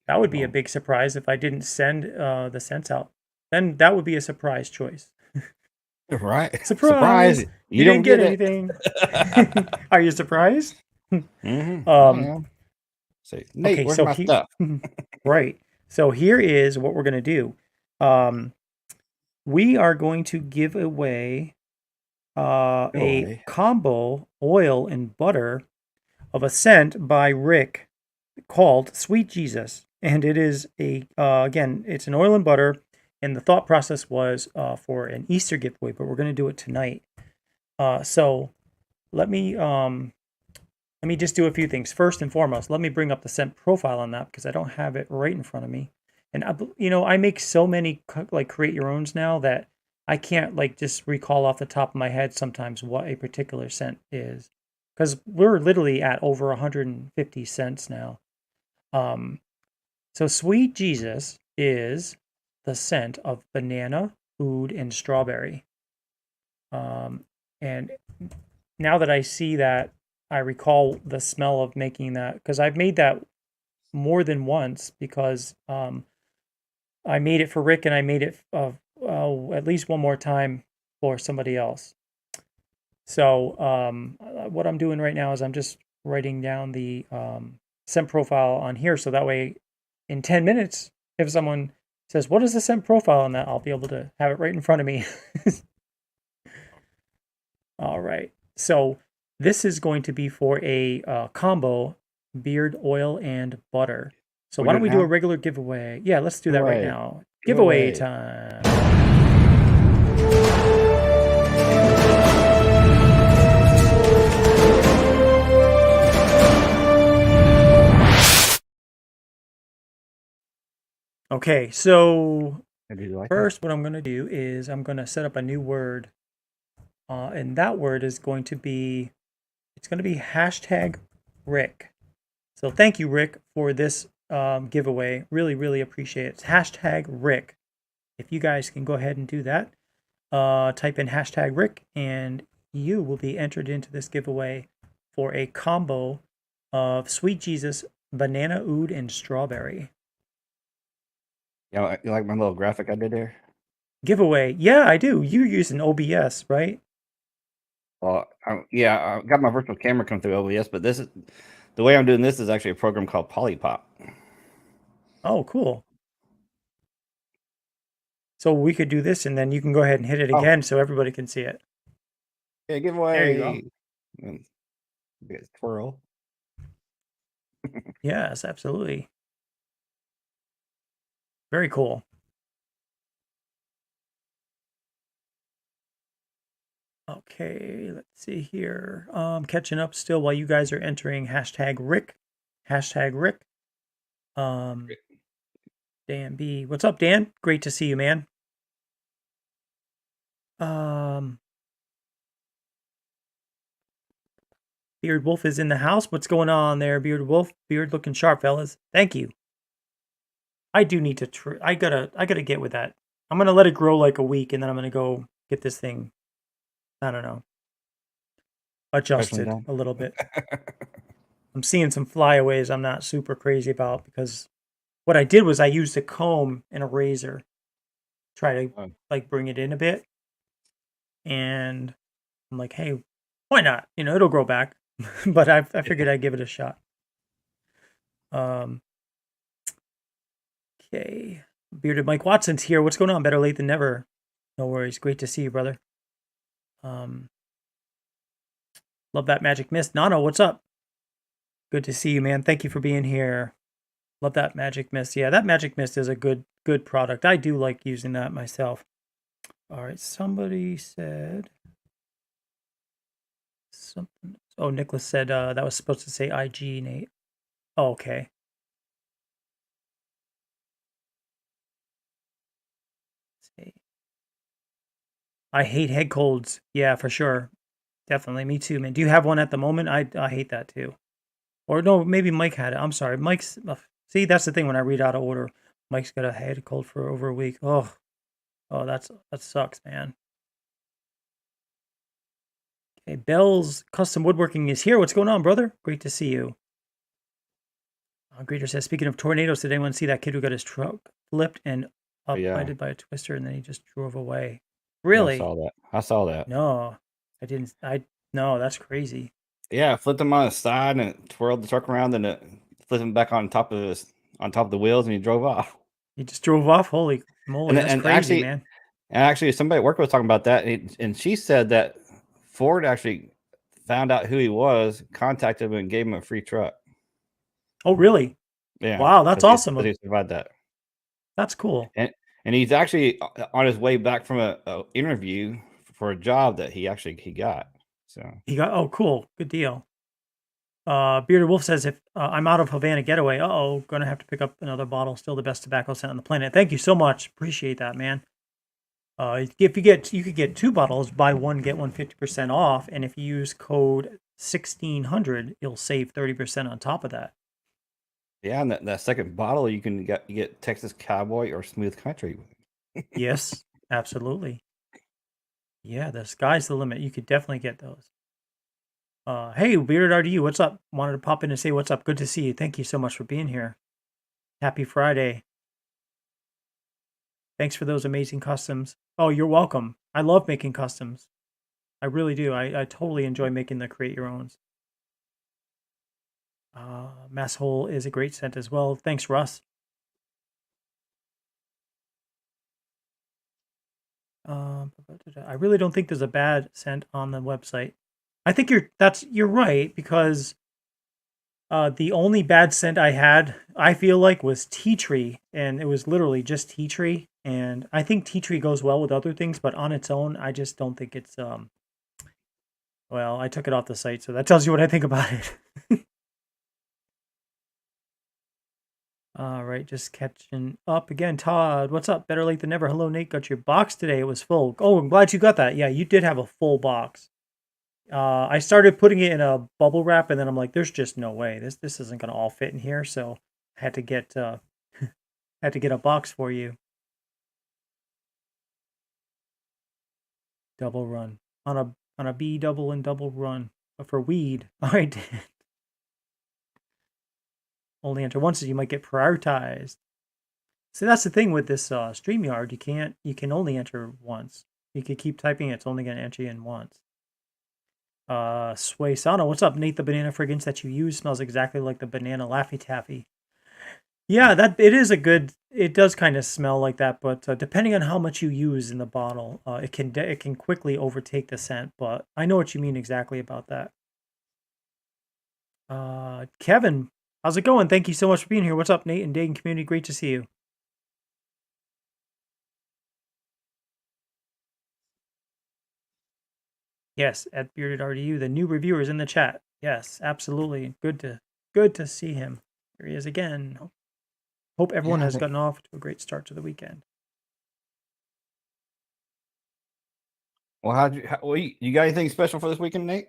That would be a big surprise if I didn't send the cents out. Then that would be a surprise choice. Right. Surprise! Surprise! You You didn't don't get get it. anything. Are you surprised? I um, am. Say, Nate, okay, where's so my stuff? right. So here is what we're gonna do. We are going to give away a Boy. combo oil and butter of a scent by Rick called Sweet Jesus. And it is again, it's an oil and butter. And the thought process was for an Easter giveaway, but we're going to do it tonight. So let me just do a few things. First and foremost, let me bring up the scent profile on that because I don't have it right in front of me. And I make so many like create your owns now that I can't like just recall off the top of my head sometimes what a particular scent is because we're literally at over 150 cents now. Um, so Sweet Jesus is the scent of banana, oud, and strawberry. And now that I see that, I recall the smell of making that because I've made that more than once because I made it for Rick and I made it at least one more time for somebody else. So what I'm doing right now is I'm just writing down the scent profile on here so that way in 10 minutes, if someone says, what is the scent profile on that? I'll be able to have it right in front of me. All right. So this is going to be for a combo beard oil and butter. So We why do don't it we do a now? regular giveaway? Yeah, let's do that right Giveaway. now. Giveaway Giveaway. time. Okay, so I do like that. first what I'm going to do is I'm going to set up a new word. And that word is going to be, it's going to be hashtag Rick. So thank you, Rick, for this giveaway. Really, really appreciate it. It's hashtag Rick. If you guys can go ahead and do that, type in hashtag Rick, and you will be entered into this giveaway for a combo of Sweet Jesus, banana oud, and strawberry. Yeah, you like my little graphic I did there? Giveaway. Yeah, I do. You're using OBS, right? Well, I got my virtual camera come through OBS, but this is the way I'm doing this is actually a program called Polypop. Oh, cool. So we could do this, and then you can go ahead and hit it Oh, again so everybody can see it. yeah, There you go. giveaway. And get twirl. Yes, absolutely. Very cool. Okay, let's see here. Catching up still while you guys are entering hashtag Rick. Hashtag Rick. Dan B. What's up, Dan? Great to see you, man. Beard Wolf is in the house. What's going on there, Beard Wolf? Beard looking sharp, fellas. Thank you. I do need to. I gotta get with that. I'm gonna let it grow like a week, and then I'm gonna go get this thing. I don't know, adjusted Done. a little bit. I'm seeing some flyaways I'm not super crazy about because what I did was I used a comb and a razor, try to like bring it in a bit, and I'm like, hey, why not? It'll grow back. But I figured I'd give it a shot. Okay. Bearded Mike Watson's here. What's going on? Better late than never. No worries. Great to see you, brother. Love that Magic Mist. Nano, what's up? Good to see you, man. Thank you for being here. Love that Magic Mist. Yeah, that Magic Mist is a good product. I do like using that myself. All right, somebody said something. Oh, Nicholas said that was supposed to say IG, Nate. Oh, okay. I hate head colds. Yeah, for sure. Definitely. Me too, man. Do you have one at the moment? I hate that too. Or no, maybe Mike had it. I'm sorry. Mike's see, that's the thing when I read out of order. Mike's got a head cold for over a week. Oh, that sucks, man. Okay, Bell's Custom Woodworking is here. What's going on, brother? Great to see you. Greeter says, speaking of tornadoes, did anyone see that kid who got his truck flipped and uprighted by a twister and then he just drove away? Really? I saw that. No, I didn't. No, that's crazy. Yeah, flipped him on his side and it twirled the truck around and it flipped him back on top of the wheels and he drove off. He just drove off. Holy moly, that's crazy, man. And actually, somebody at work was talking about that, and she said that Ford actually found out who he was, contacted him, and gave him a free truck. Oh, really? Yeah. Wow, that's awesome. He survived that. That's cool. And he's actually on his way back from a interview for a job that he got. So he got. Oh, cool. Good deal. Bearded Wolf says, if I'm out of Havana Getaway, gonna have to pick up another bottle. Still the best tobacco scent on the planet. Thank you so much. Appreciate that, man. If you could get 2 bottles, buy one, get one 50% off. And if you use code 1600, you'll save 30% on top of that. Yeah, and that second bottle, you get Texas Cowboy or Smooth Country. Yes, absolutely. Yeah, the sky's the limit. You could definitely get those. Hey, Bearded RDU, what's up? Wanted to pop in and say what's up. Good to see you. Thank you so much for being here. Happy Friday. Thanks for those amazing customs. Oh, you're welcome. I love making customs. I really do. I totally enjoy making the create your owns. Mass Hole is a great scent as well. Thanks, Russ. I really don't think there's a bad scent on the website. I think you're right, because the only bad scent I had, I feel like, was tea tree, and it was literally just tea tree. And I think tea tree goes well with other things, but on its own, I just don't think it's well, I took it off the site, so that tells you what I think about it. All right, just catching up again. Todd, what's up? Better late than never. Hello, Nate. Got your box today. It was full. Oh, I'm glad you got that. Yeah, you did have a full box. I started putting it in a bubble wrap, and then I'm like, there's just no way. This isn't going to all fit in here, so I had to get had to get a box for you. Double run. On a B double and double run. But for weed, I did. Only enter once, so you might get prioritized. So that's the thing with this StreamYard. You can only enter once. You can keep typing, it's only going to enter you in once. Sway Sana, what's up, Nate? The banana fragrance that you use smells exactly like the banana Laffy Taffy. Yeah, it does kind of smell like that, but depending on how much you use in the bottle, it can quickly overtake the scent, but I know what you mean exactly about that. Kevin, how's it going? Thank you so much for being here. What's up, Nate and Dagan community? Great to see you. Yes, at Bearded RDU, the new reviewer is in the chat. Yes, absolutely. Good to see him. Here he is again. Hope everyone has gotten off to a great start to the weekend. Well, you got anything special for this weekend, Nate?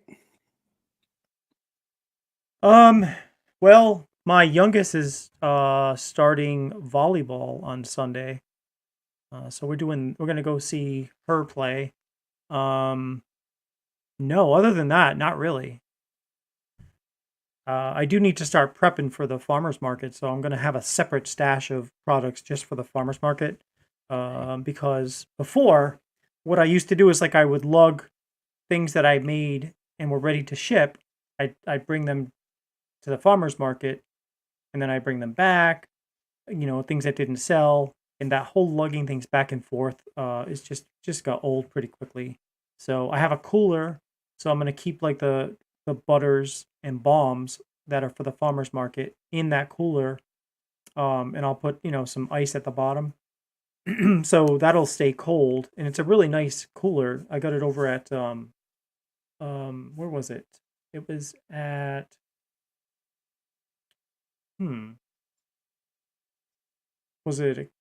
Well, my youngest is starting volleyball on Sunday. So we're gonna go see her play. No, other than that, not really. I do need to start prepping for the farmer's market, so I'm going to have a separate stash of products just for the farmer's market. Because before, what I used to do is, like, I would lug things that I made and were ready to ship. I'd bring them to the farmer's market, and then I bring them back, things that didn't sell. And that whole lugging things back and forth is just got old pretty quickly. So I have a cooler, so I'm going to keep, like, the the butters and balms that are for the farmer's market in that cooler. And I'll put, some ice at the bottom. So that'll stay cold. And it's a really nice cooler. I got it over at, where was it? It was at, where was it?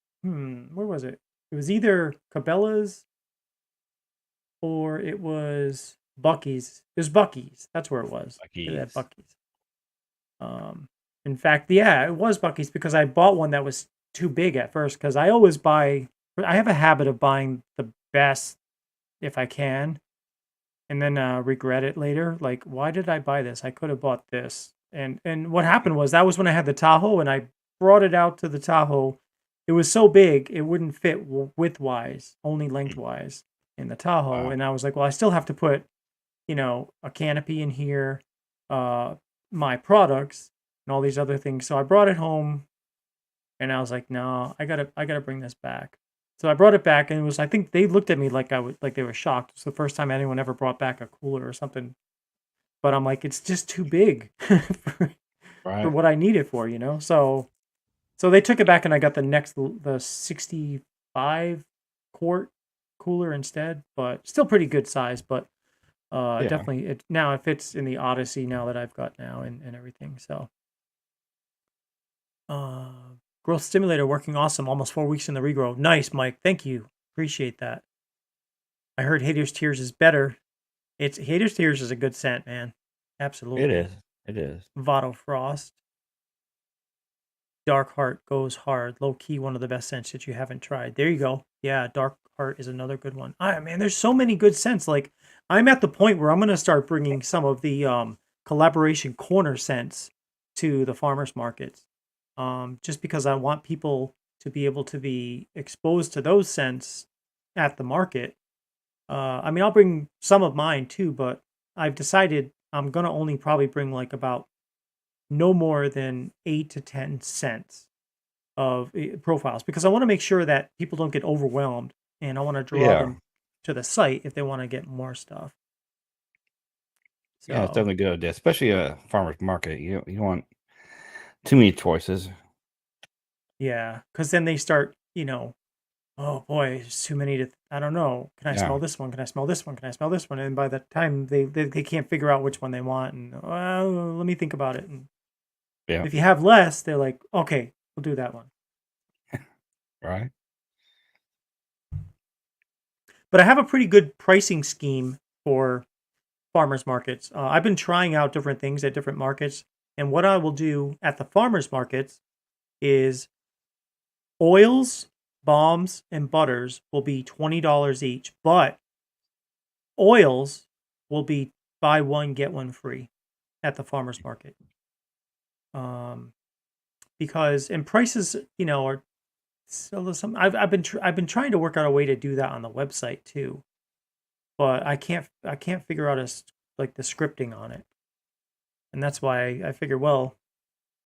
It was either Cabela's or it was Bucky's. It was Bucky's. That's where it was. At Bucky's. In fact, yeah, it was Bucky's because I bought one that was too big at first because I have a habit of buying the best if I can and then regret it later. Like, why did I buy this? I could have bought this. And what happened was that was when I had the Tahoe and I brought it out to the Tahoe. It was so big, it wouldn't fit widthwise, only lengthwise in the Tahoe. Wow. And I was like, well, I still have to put, a canopy in here, my products and all these other things. So I brought it home and I was like, no, I gotta bring this back. So I brought it back and I think they looked at me like they were shocked. It's the first time anyone ever brought back a cooler or something. But I'm like, it's just too big for what I need it for, So they took it back and I got the 65 quart cooler instead, but still pretty good size, but definitely it fits in the Odyssey now that I've got now and everything. So growth stimulator working awesome. Almost 4 weeks in the regrow. Nice, Mike. Thank you. Appreciate that. I heard Haters Tears is better. Haters Tears is a good scent, man. Absolutely. It is. Vato Frost. Dark Heart goes hard. Low key, one of the best scents that you haven't tried. There you go. Yeah, Dark Heart is another good one. Man, there's so many good scents. Like, I'm at the point where I'm going to start bringing some of the collaboration corner scents to the farmers markets. Just because I want people to be able to be exposed to those scents at the market. I'll bring some of mine too, but I've decided I'm going to only probably bring like about no more than 8 to 10 cents of profiles because I want to make sure that people don't get overwhelmed and I want to draw them to the site if they want to get more stuff. So, yeah, it's definitely a good idea, especially a farmer's market. You want too many choices. Yeah, because then they start, oh boy, there's too many to, I don't know. Can I smell this one? Can I smell this one? Can I smell this one? And by the time they can't figure out which one they want and, let me think about it. And if you have less, they're like, okay, we'll do that one. Right. But I have a pretty good pricing scheme for farmers markets. I've been trying out different things at different markets. And what I will do at the farmers markets is oils, balms, and butters will be $20 each. But oils will be buy one, get one free at the farmers market. Because prices, are still some. I've been trying to work out a way to do that on the website too, but I can't figure out the scripting on it, and that's why I figure, well,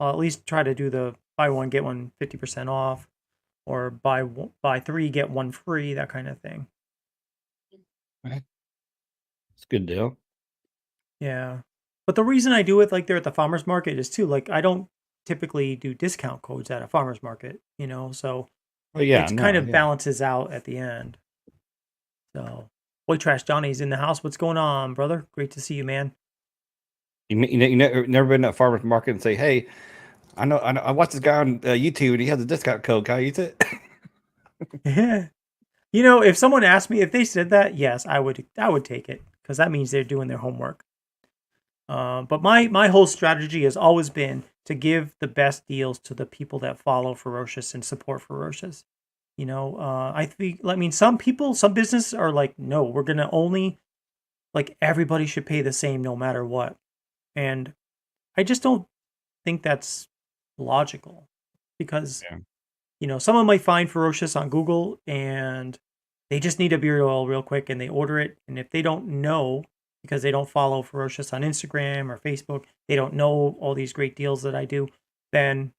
I'll at least try to do the buy one get one 50% off, or buy three get one free, that kind of thing. Right. It's a good deal. Yeah, but the reason I do it like there at the farmers market is too, like I don't typically do discount codes at a farmer's market, so it kind of balances out at the end. So, Boy Trash Johnny's in the house. What's going on, brother? Great to see you, man. You never been to a farmer's market and say, hey, I know I watched this guy on YouTube and he has a discount code. Can I use it? Yeah. If someone asked me, if they said that, yes, I would take it because that means they're doing their homework. But my whole strategy has always been to give the best deals to the people that follow Ferocious and support Ferocious. I think, some businesses are like, no, we're going to only, like, everybody should pay the same no matter what. And I just don't think that's logical because, someone might find Ferocious on Google and they just need a beard oil real quick and they order it. And if they don't know, because they don't follow Ferocious on Instagram or Facebook, they don't know all these great deals that I do, then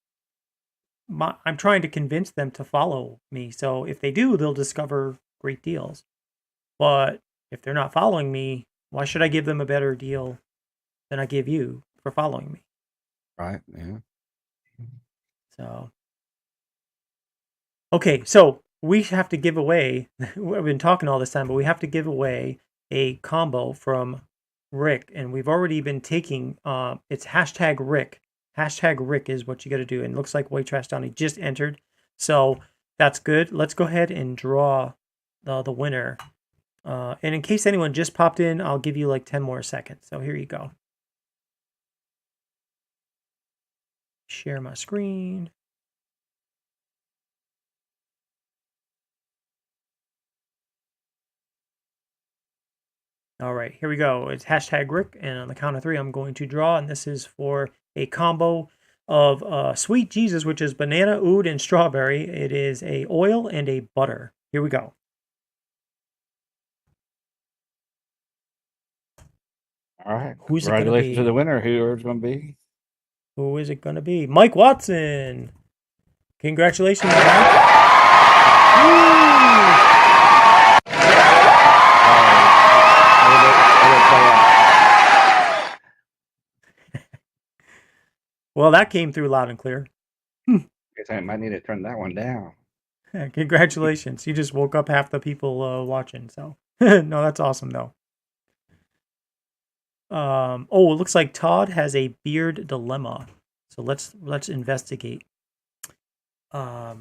I'm trying to convince them to follow me. So if they do, they'll discover great deals. But if they're not following me, why should I give them a better deal than I give you for following me. Right. Yeah. So, okay, so we have to give away. We've been talking all this time, but we have to give away a combo from Rick, and we've already been taking. It's hashtag Rick. Hashtag Rick is what you got to do, and it looks like White Trash Donnie just entered, so that's good. Let's go ahead and draw the winner. And in case anyone just popped in, I'll give you like 10 more seconds. So here you go. Share my screen. All right, here we go. It's hashtag Rick, and on the count of 3, I'm going to draw, and this is for a combo of Sweet Jesus, which is banana, oud, and strawberry. It is a oil and a butter. Here we go. All right. Who's it gonna Congratulations to be? the winner. Whoever's going to be. Who is it going to be? Mike Watson. Congratulations, Mike. Well, that came through loud and clear. Guess I might need to turn that one down. Congratulations. You just woke up half the people watching. So, no, that's awesome, though. Oh, it looks like Todd has a beard dilemma. So let's investigate. Beard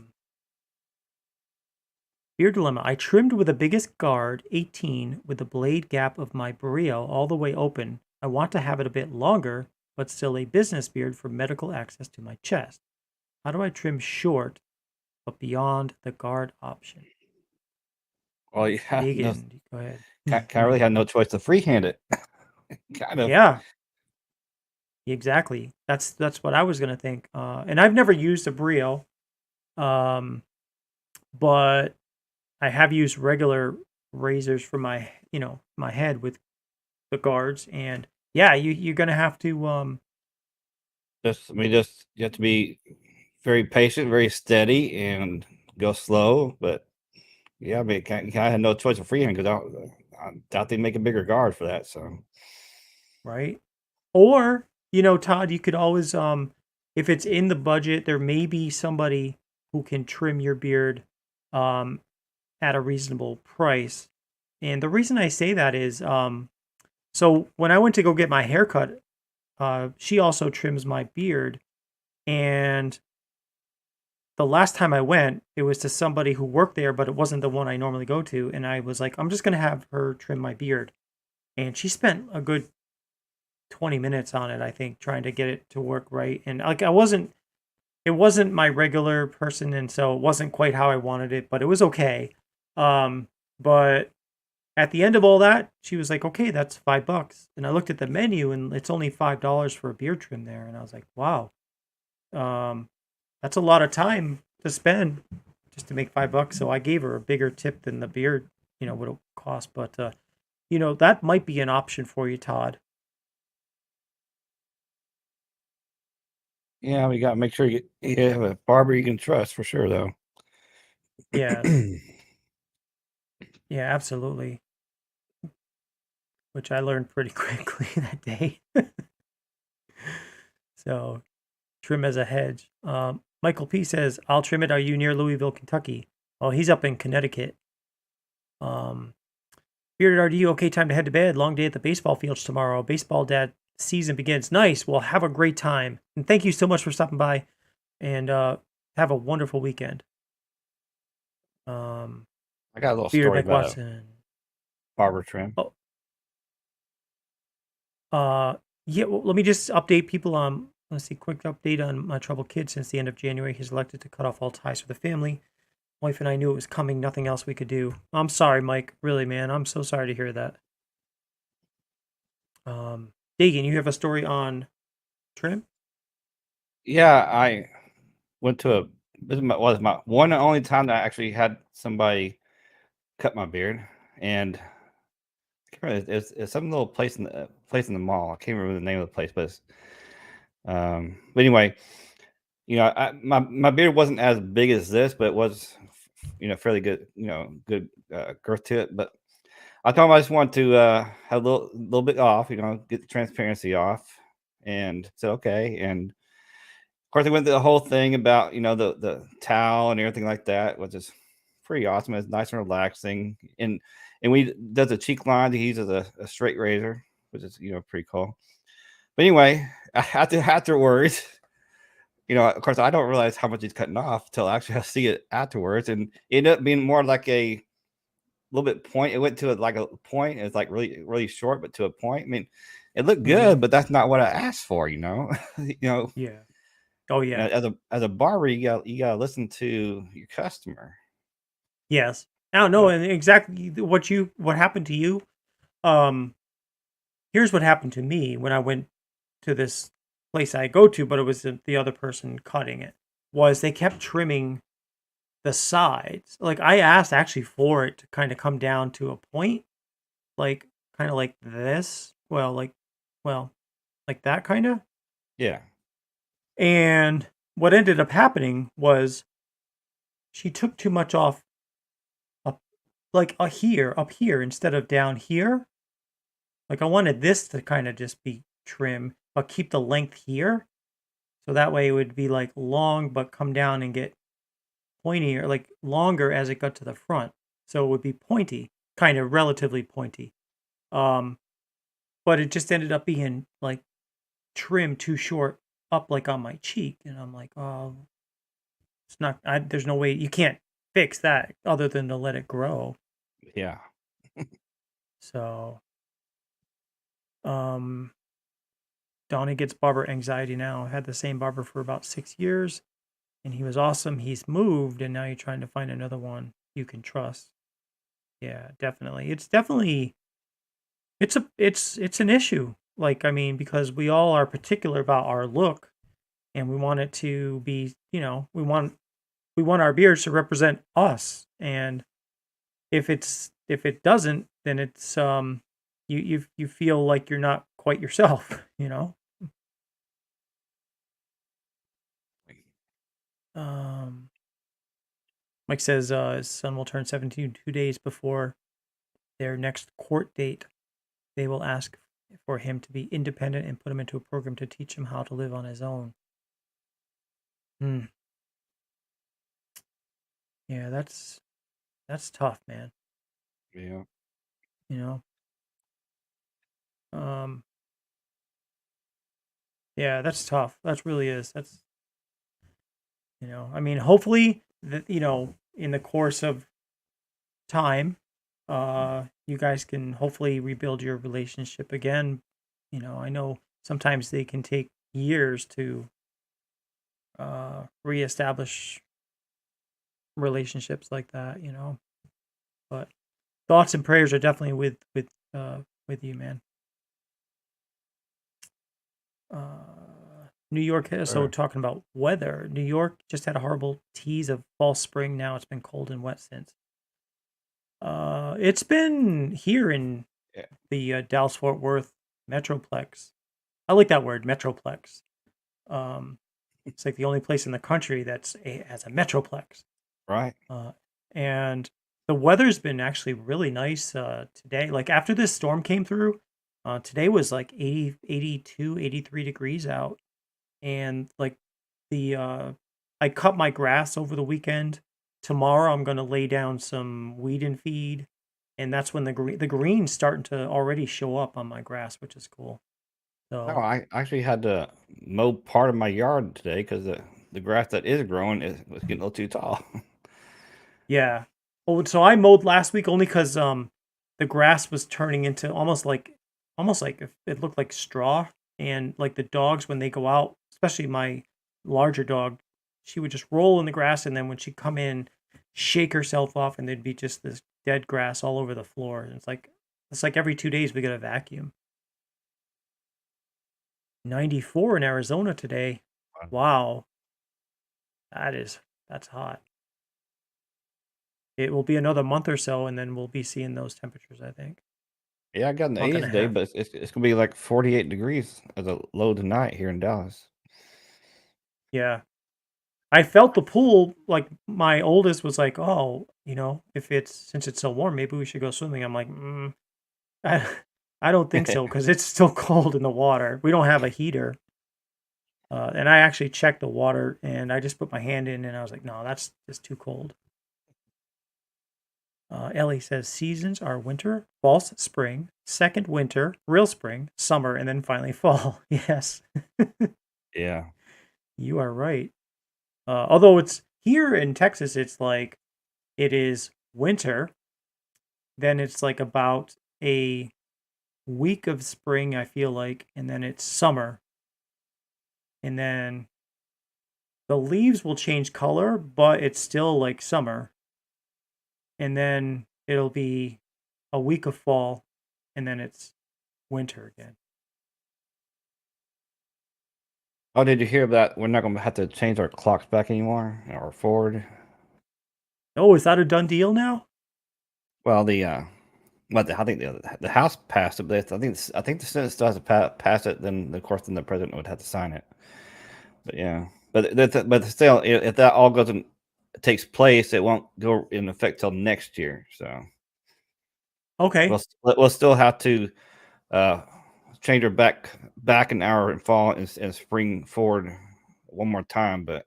dilemma. I trimmed with the biggest guard, 18, with the blade gap of my Brio all the way open. I want to have it a bit longer, but still a business beard for medical access to my chest. How do I trim short, but beyond the guard option? Well, yeah. Dagan, go ahead. I really had no choice to freehand it. Kind of. Yeah. Exactly. That's what I was gonna think. And I've never used a Brio, but I have used regular razors for my my head with the guards, and yeah, you're gonna have to you have to be very patient, very steady, and go slow. But yeah, I mean, I had no choice of freehand because I doubt they make a bigger guard for that. So right. Or Todd, you could always if it's in the budget, there may be somebody who can trim your beard at a reasonable price. And the reason I say that is so when I went to go get my haircut, she also trims my beard, and the last time I went, it was to somebody who worked there, but it wasn't the one I normally go to, and I was like, I'm just gonna have her trim my beard, and she spent a good 20 minutes on it, I think, trying to get it to work right, and like it wasn't my regular person, and so it wasn't quite how I wanted it, but it was okay. But at the end of all that, she was like, okay, that's $5. And I looked at the menu and it's only $5 for a beard trim there. And I was like, wow, that's a lot of time to spend just to make $5. So I gave her a bigger tip than the beard, would have cost. But, that might be an option for you, Todd. yeah, we got to make sure you have a barber you can trust for sure, though. Yeah. Yeah, absolutely. Which I learned pretty quickly that day. So, trim as a hedge. Michael P says, I'll trim it. Are you near Louisville, Kentucky? Oh, he's up in Connecticut. Bearded RDU, okay, time to head to bed. Long day at the baseball fields tomorrow. Baseball dad season begins. Nice. Well, have a great time. And thank you so much for stopping by. And have a wonderful weekend. I got a little Bearded story Mike about Watson. barber trim. Yeah, well, let me just update people on, let's see, quick update on my troubled kid. Since the end of January, he's elected to cut off all ties with the family. Wife and I knew it was coming, nothing else we could do. I'm sorry, Mike. Really, man. I'm so sorry to hear that. Dagan, you have a story on trim? Yeah, I went to this was my one and only time that I actually had somebody cut my beard, and I can't remember, it's some little place in the mall. I can't remember the name of the place, but but anyway, my beard wasn't as big as this, but it was fairly good, good girth to it. But I told him I just want to have a little bit off, you know, get the transparency off, and said okay. And of course, they went through the whole thing about, you know, the towel and everything like that, which is pretty awesome. It's nice and relaxing, and we does a cheek line. He uses a straight razor, which is, you know, pretty cool. But anyway, afterwards, you know, of course, I don't realize how much he's cutting off till actually I see it afterwards, and it ended up being more like a little bit point. It went to like a point. It's like really short, but to a point. I mean, it looked good, but that's not what I asked for. You know, you know. Yeah. Oh yeah. As a barber, you gotta listen to your customer. Yes. I don't know, and exactly what happened to you. Um, Here's what happened to me when I went to this place I go to, but it was the other person cutting it. Was they kept trimming the sides. Like I asked actually for it to kind of come down to a point, like kind of like this. Well, like that kind of. Yeah, And what ended up happening was she took too much off up up here instead of down here. Like I wanted this to kind of just be trim, but keep the length here. So that way it would be like long but come down and get pointier, like longer as it got to the front. So it would be pointy, kind of relatively pointy. Um, but it just ended up being like trim too short up like on my cheek. And I'm like, oh, it's not, there's no way you can't fix that other than to let it grow. yeah. So, um, Donnie gets barber anxiety now. I had the same barber for about 6 years and he was awesome. He's moved and now you're trying to find another one you can trust. Yeah, definitely. It's an issue. Like, I mean, because we all are particular about our look and we want it to be, we want our beards to represent us. And if if it doesn't, then it's you feel like you're not quite yourself, you know? Um Mike says his son will turn 17 2 days before their next court date. They will ask for him to be independent and put him into a program to teach him how to live on his own. Hmm. Yeah, that's tough, man. Yeah. You know. Um. Yeah, that's tough. That really is. That's I mean, hopefully that in the course of time, you guys can hopefully rebuild your relationship again. I know sometimes they can take years to reestablish relationships like that. But thoughts and prayers are definitely with you, man. New York. So talking about weather, New York just had a horrible tease of fall spring. Now it's been cold and wet since. It's been here in the Dallas Fort Worth Metroplex. I like that word, Metroplex. It's like the only place in the country that's has a Metroplex. Right. And the weather's been actually really nice today. Like after this storm came through, today was like 80, 82, 83 degrees out. And like I cut my grass over the weekend. Tomorrow I'm going to lay down some weed and feed. And that's when the green's starting to already show up on my grass, which is cool. No, So I actually had to mow part of my yard today because the grass that is growing was getting a little too tall. yeah. Oh, so I mowed last week only because the grass was turning into almost like it looked like straw, and like the dogs when they go out, especially my larger dog, she would just roll in the grass, and then when she'd come in, shake herself off, and there'd be just this dead grass all over the floor. And it's like every 2 days we get a vacuum. 94 in Arizona today. Wow, that's hot. It will be another month or so, and then we'll be seeing those temperatures, I think. Yeah, I got in the Month 80s and a today, half. but it's gonna be like 48 degrees as a low tonight here in Dallas. Yeah. I felt the pool, like my oldest was like, "Oh, since it's so warm, maybe we should go swimming." I'm like, I, I don't think so because it's still cold in the water. We don't have a heater. And I actually checked the water and I just put my hand in and I was like, no, that's just too cold. Ellie says seasons are winter, false spring, second winter, real spring, summer, and then finally fall. Yes, Yeah. you are right. Although it's here in Texas, it's like it is winter, then it's like about a week of spring, I feel like, and then it's summer. And then the leaves will change color, but it's still like summer. And then it'll be a week of fall, and then it's winter again. Oh, did you hear that? We're not going to have to change our clocks back anymore or forward. Oh, is that a done deal now? Well, I think the House passed it, but I think the Senate still has to pass it. Then, of course, then the president would have to sign it. But yeah, but still, if that all takes place, it won't go in effect till next year. So Okay. we'll still have to change her back an hour and fall and spring forward one more time. But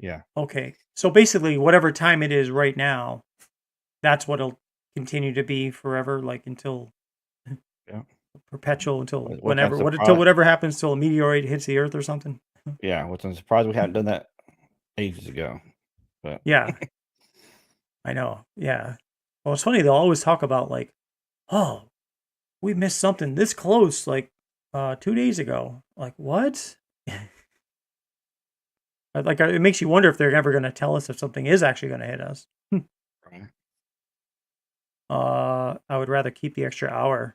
yeah, Okay. So basically, whatever time it is right now, that's what it'll continue to be forever, like until yeah. perpetual, until Which I'm whenever, surprised. until whatever happens, till a meteorite hits the Earth or something. Yeah, which I'm surprised we hadn't done that ages ago. But Yeah, I know. Yeah. Well, it's funny. They'll always talk about like, oh, we missed something this close, like 2 days ago. Like what? Like it makes you wonder if they're ever going to tell us if something is actually going to hit us. I would rather keep the extra hour,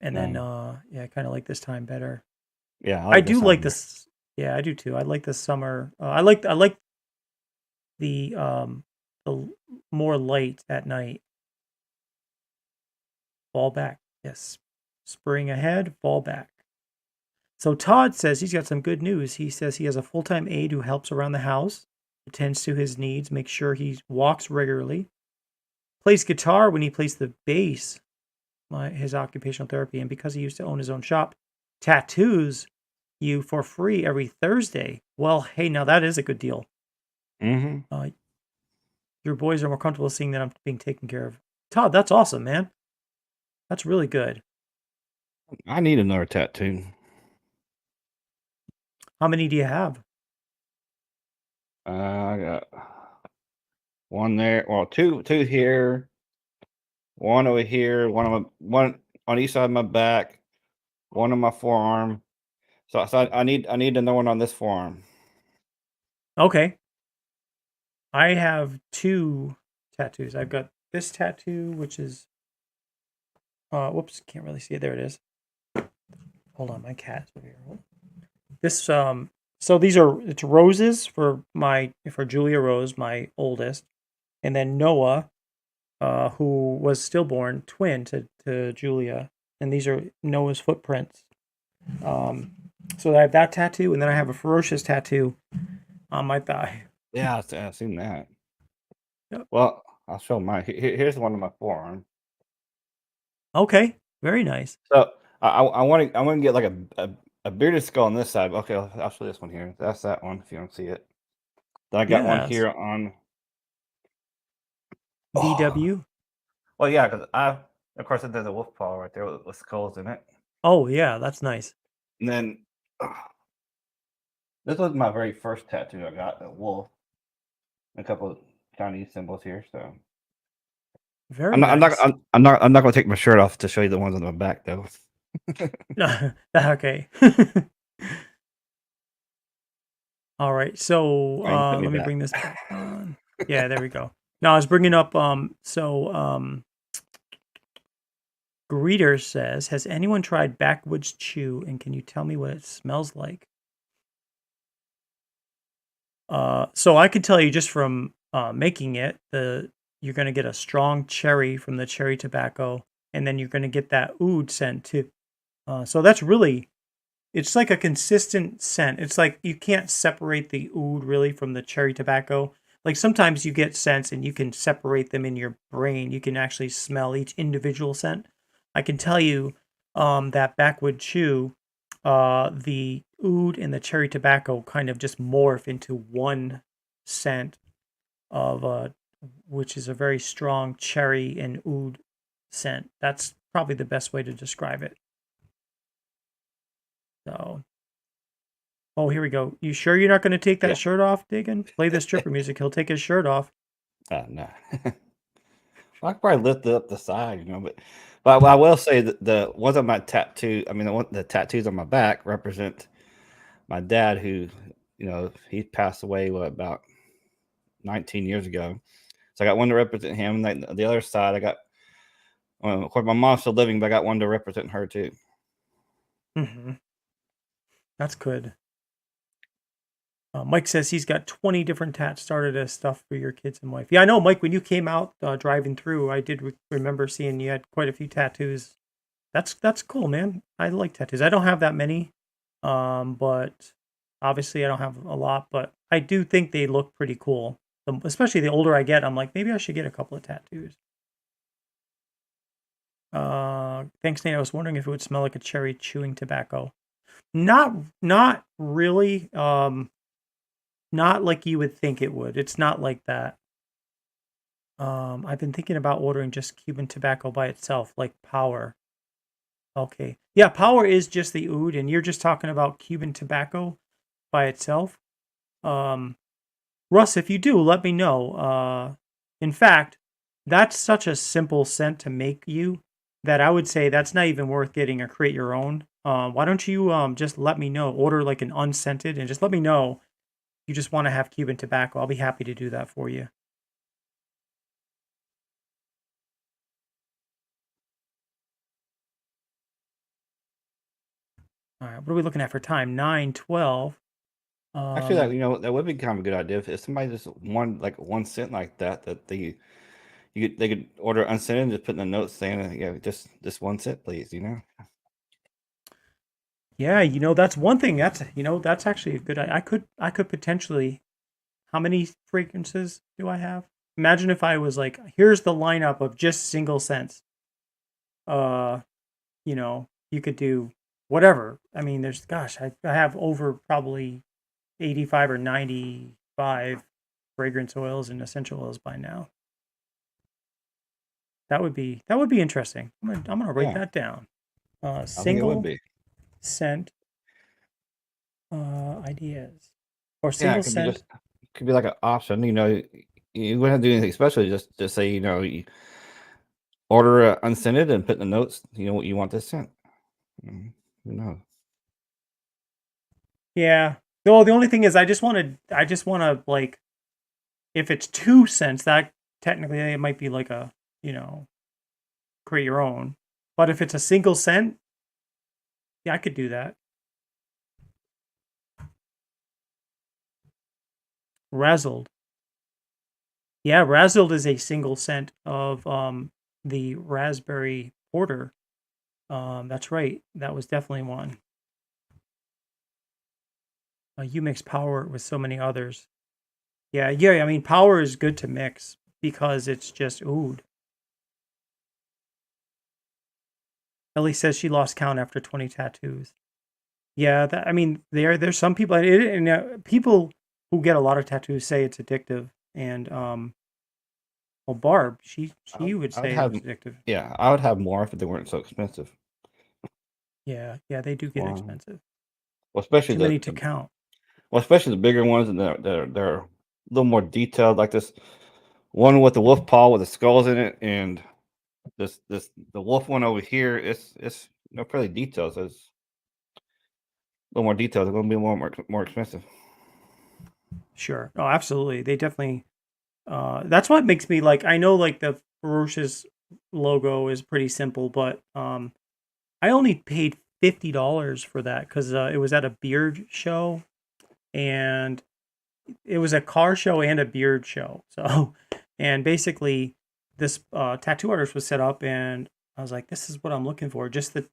and then I kind of like this time better. yeah, I like do this like time. this. Yeah, I do too. I like this summer. I like the more light at night. Fall back. Yes. Spring ahead, fall back. So Todd says he's got some good news. He says he has a full-time aide who helps around the house, attends to his needs, makes sure he walks regularly, plays guitar when he plays the bass, his occupational therapy, and because he used to own his own shop, tattoos you for free every Thursday. Well, hey, now that is a good deal. Mm-hmm. Your boys are more comfortable seeing that I'm being taken care of. Todd, that's awesome, man. That's really good. I need another tattoo. How many do you have? I got one there. Well, two here, one over here, one on each side of my back, one on my forearm. So I need another one on this forearm. Okay. I have 2 tattoos. I've got this tattoo, which is whoops, can't really see it. There it is. Hold on, my cat's over here. This so it's roses for Julia Rose, my oldest, and then Noah, who was stillborn twin to Julia, and these are Noah's footprints. So I have that tattoo, and then I have a Ferocious tattoo on my thigh. Yeah, I've seen that. Yep. Well, I'll show mine. Here's one on my forearm. Okay, very nice. So I want to get like a bearded skull on this side. Okay, I'll show this one here. That's that one. If you don't see it, then I got one Yes. here on VW. Well, yeah, because of course, there's a wolf paw right there with skulls in it. Oh yeah, that's nice. And then this was my very first tattoo I got, a wolf. A couple of Chinese symbols here. So Very nice. I'm not going to take my shirt off to show you the ones on my back, though. Okay. All right. So let me bring this back on. Yeah, there we go. Now I was bringing up Greeter says, has anyone tried backwoods chew, and can you tell me what it smells like? So I could tell you just from making it, you're going to get a strong cherry from the cherry tobacco, and then you're going to get that oud scent too. So that's really it's like a consistent scent. It's like you can't separate the oud really from the cherry tobacco. Like sometimes you get scents and you can separate them in your brain. You can actually smell each individual scent. I can tell you that backwood chew, the oud and the cherry tobacco kind of just morph into one scent of which is a very strong cherry and oud scent. That's probably the best way to describe it. So, oh, here we go. You sure you're not going to take that Yeah. shirt off, Dagan? Play the stripper music. He'll take his shirt off. No. I could probably lift it up the side, but I will say that the ones on my tattoo, I mean, the tattoos on my back represent my dad, who, he passed away about 19 years ago. So I got one to represent him. Like the other side, I got, of course, my mom's still living, but I got one to represent her too. Mm-hmm. That's good. Mike says he's got 20 different tats started as stuff for your kids and wife. Yeah, I know, Mike, when you came out driving through, I did remember seeing you had quite a few tattoos. That's cool, man. I like tattoos. I don't have that many, but obviously I don't have a lot, but I do think they look pretty cool. Especially the older I get, I'm like, maybe I should get a couple of tattoos. Thanks, Nate. I was wondering if it would smell like a cherry chewing tobacco. Not really. Not like you would think it would. It's not like that. I've been thinking about ordering just Cuban tobacco by itself, like Power. Okay. Yeah, Power is just the oud, and you're just talking about Cuban tobacco by itself. Russ, if you do, let me know. In fact, that's such a simple scent to make you that I would say that's not even worth getting or create your own. Why don't you just let me know? Order like an unscented and just let me know you just want to have Cuban tobacco. I'll be happy to do that for you. All right, what are we looking at for time? 9:12. Actually, that would be kind of a good idea if somebody just one cent like that they could order unscented and just put in the notes saying, yeah, just this 1 cent, please. Yeah, that's one thing. That's actually a good. I could potentially. How many fragrances do I have? Imagine if I was like, here's the lineup of just single scents. You could do whatever. I mean, I have over probably 85 or 95 fragrance oils and essential oils by now. That would be interesting. I'm gonna write that down. I think it Single would be. scent ideas or Yeah, single it scent. could be like an option. You wouldn't have to do anything special. Just say, you order unscented and put in the notes, what you want this scent. Who knows? Yeah. Well, the only thing is, I just want to like, if it's 2 cents, that technically it might be like a, create your own. But if it's a single scent, yeah, I could do that. Razzled. Yeah, Razzled is a single scent of the raspberry porter. That's right. That was definitely one. You mix Power with so many others. Yeah. I mean, Power is good to mix because it's just oud. Ellie says she lost count after 20 tattoos. Yeah, I mean, there's some people, and people who get a lot of tattoos say it's addictive, and well, Barb, she would I would say it have, was addictive. yeah, I would have more if they weren't so expensive. Yeah, they do get expensive. Well, especially Too many to count. Well, especially the bigger ones, and they're a little more detailed, like this one with the wolf paw with the skulls in it, and the wolf one over here. It's fairly detailed. So it's a little more detailed. It's going to be more expensive. Sure. Oh, absolutely. They definitely. That's what makes me like. I know, like the Ferocious logo is pretty simple, but I only paid $50 for that because it was at a beard show, and it was a car show and a beard show. So, and basically, this tattoo artist was set up, and I was like, "This is what I'm looking for." Just the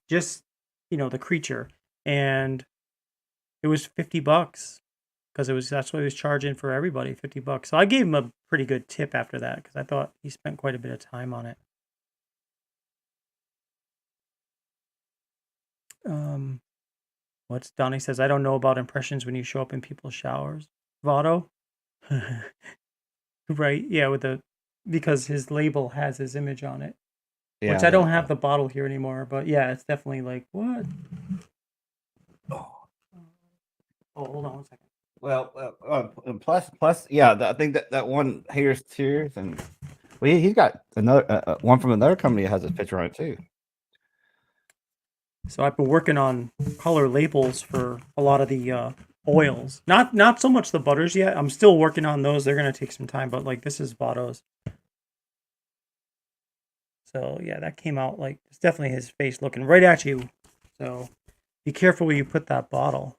creature, and it was $50 because that's what he was charging for everybody, $50. So I gave him a pretty good tip after that because I thought he spent quite a bit of time on it. What's Donnie says? I don't know about impressions when you show up in people's showers. Votto, right? Yeah, because his label has his image on it. Yeah, Which I don't have the bottle here anymore, but yeah, it's definitely like what? Oh, hold on one second. Well, plus, yeah, I think that one Haters Tears, and well, he's got another one from another company that has his picture on it too. So I've been working on color labels for a lot of the oils. Not so much the butters yet. I'm still working on those. They're gonna take some time, but like this is Votto's. So yeah, that came out like it's definitely his face looking right at you. So be careful where you put that bottle.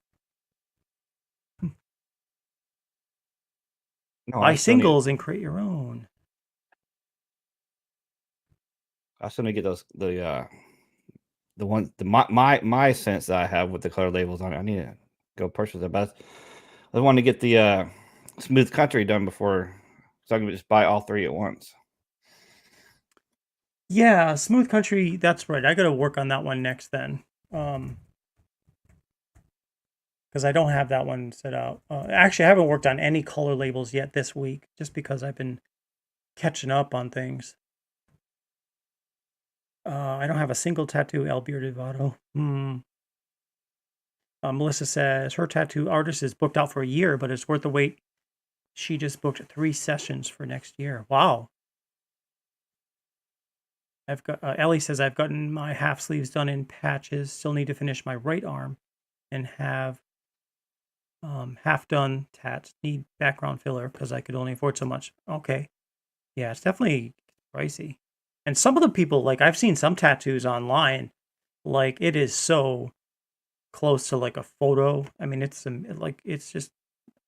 No, Buy singles and create your own. I still need to get the one my sense that I have with the color labels on it. I need to go purchase it, but I want to get the Smooth Country done before, so I can just buy all three at once. Yeah, Smooth Country, that's right. I gotta work on that one next then. Because I don't have that one set out. Actually, I haven't worked on any color labels yet this week, just because I've been catching up on things. I don't have a single tattoo, El Bearded Votto. Melissa says her tattoo artist is booked out for a year, but it's worth the wait. She just booked 3 sessions for next year. Wow. I've got Ellie says I've gotten my half sleeves done in patches. Still need to finish my right arm, and have half done tats. Need background filler because I could only afford so much. Okay, yeah, it's definitely pricey. And some of the people, like I've seen some tattoos online, like it is so close to like a photo. I mean, it's just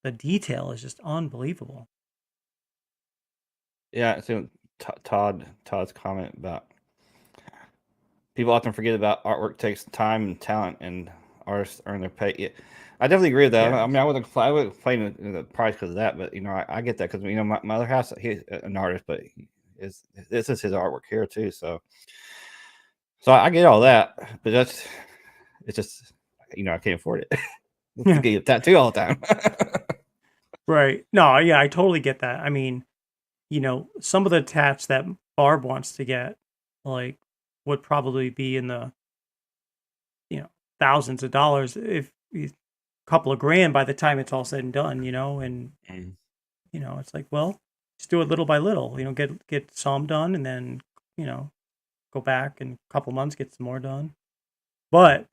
the detail is just unbelievable. Yeah, so Todd's comment about people often forget about artwork takes time and talent, and artists earn their pay. Yeah, I definitely agree with that. Yeah. I mean, I wouldn't complain the price because of that, but I get that because my other half's he's an artist, but this is his artwork here too. So I get all that, but it's just I can't afford it. To get a tattoo all the time. Right. No, yeah, I totally get that. I mean, some of the tats that Barb wants to get, like, would probably be in the, thousands of dollars, if a couple of grand by the time it's all said and done, and, it's like, well, just do it little by little, get some done and then, go back in a couple months, get some more done. But,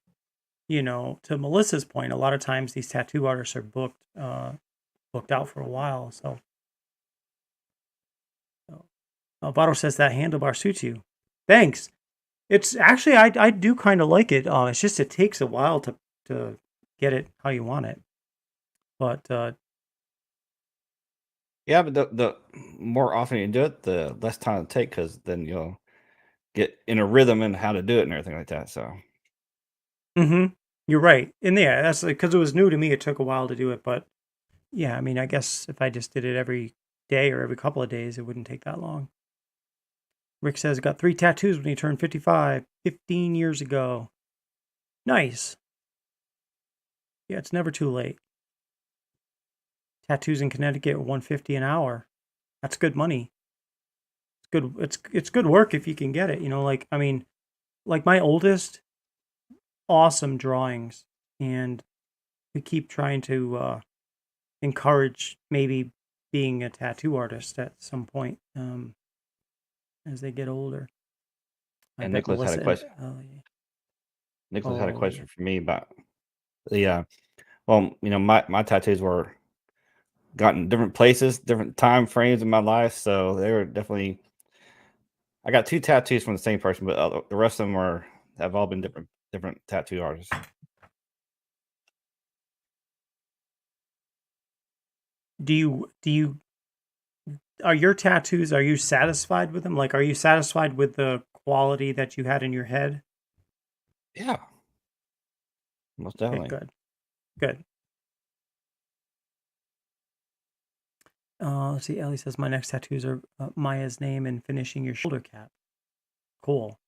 to Melissa's point, a lot of times these tattoo artists are booked out for a while. So Votto says that handlebar suits you. Thanks. It's actually I do kind of like it. It's just it takes a while to get it how you want it. But yeah, but the more often you do it, the less time it take, because then you'll get in a rhythm and how to do it and everything like that. So. You're right. And yeah, that's because it was new to me. It took a while to do it, but yeah, I mean, I guess if I just did it every day or every couple of days, it wouldn't take that long. Rick says, got 3 tattoos when he turned 55, 15 years ago. Nice. Yeah, it's never too late. Tattoos in Connecticut are $150 an hour. That's good money. It's good. It's good work if you can get it. Like my oldest, awesome drawings, and we keep trying to encourage maybe being a tattoo artist at some point as they get older. And Nicholas had a question. Nicholas had a question for me about the well, my tattoos were gotten different places, different time frames in my life, so they were definitely. I got 2 tattoos from the same person, but the rest of them have all been different tattoo artists. Are your tattoos, are you satisfied with them? Like, are you satisfied with the quality that you had in your head? Yeah. Most Okay, definitely. good. Good. Let's see. Ellie says my next tattoos are Maya's name and finishing your shoulder cap. Cool.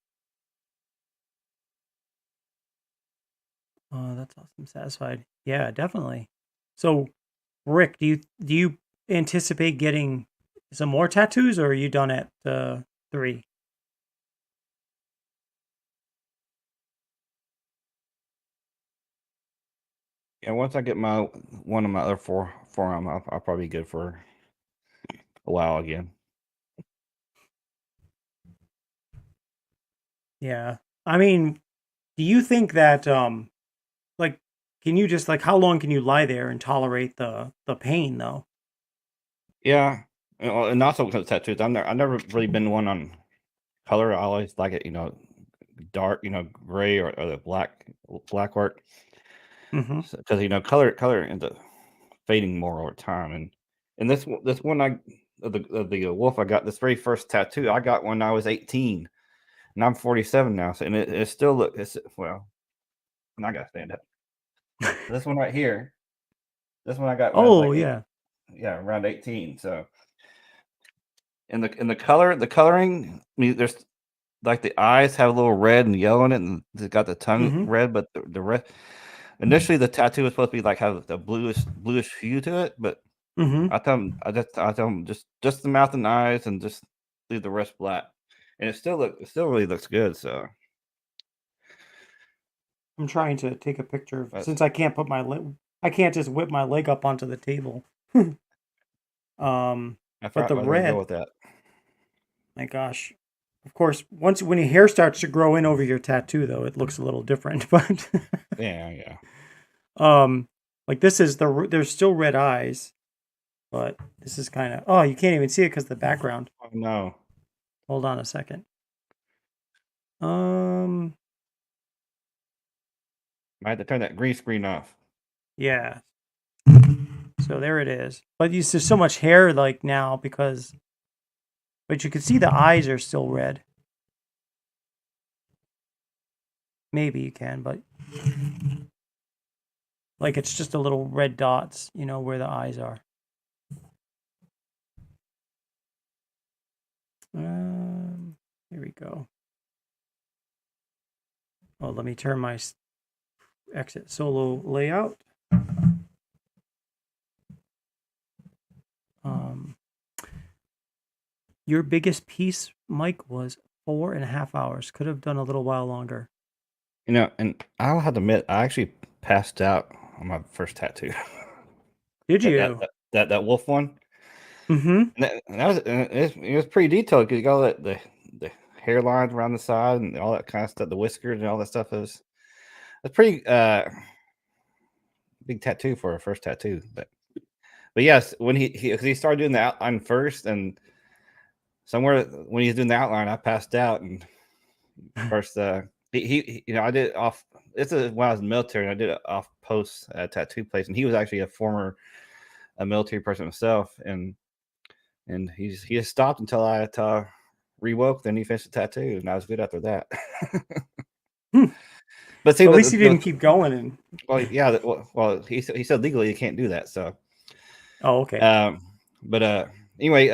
That's awesome. Satisfied. Yeah, definitely. So, Rick, do you anticipate getting some more tattoos, or are you done at 3? Yeah, once I get one of my other forearm, I'll probably be good for a while again. Yeah. I mean, do you think that like can you just like how long can you lie there and tolerate the pain though? Yeah, and also because of tattoos, I've never really been one on color. I always like it, dark, gray or the black work, Mm-hmm. because color ends up fading more over time. And this one of the wolf I got, this very first tattoo I got when I was 18, and I'm 47 now. So and it still it's well, and I gotta stand up. This one right here, this one I got when I was Oh like yeah. around 18. So the coloring, I mean, there's like the eyes have a little red and yellow in it, and it's got the tongue Mm-hmm. red, but the red initially the tattoo was supposed to be like have the bluish hue to it, but Mm-hmm. I tell them just the mouth and eyes and just leave the rest black, and it still really looks good. So I'm trying to take a picture of, that's since I can't put I can't just whip my leg up onto the table. I But forgot the where I was gonna go red, with that. my gosh. Of course, when your hair starts to grow in over your tattoo though, it looks a little different, but Yeah. um like this is there's still red eyes, but this is kind of, oh, you can't even see it because the background. Oh no, Hold on a second. Um, I had to turn that green screen off. yeah. So there it is. But you see so much hair like now but you can see the eyes are still red. Maybe you can, but like it's just a little red dots, where the eyes are. Here we go. Oh, let me turn my exit solo layout. Um, your biggest piece, Mike, was 4.5 hours. Could have done a little while longer. And I'll have to admit, I actually passed out on my first tattoo. Did that, that you? that wolf one. Mm-hmm. And that was it was pretty detailed because you got all the hairlines around the side and all that kind of stuff, the whiskers and all that stuff. It's pretty big tattoo for a first tattoo. But yes, when he started doing the outline first, and somewhere when he was doing the outline, I passed out. And first, I did it off. This is when I was in the military, and I did it off post tattoo place, and he was actually a military person himself, and he just stopped until I rewoke. Then he finished the tattoo, and I was good after that. Hmm. But see, Well, at but least he didn't keep going. And well, yeah, well, he said legally you can't do that. So, oh, okay. but anyway,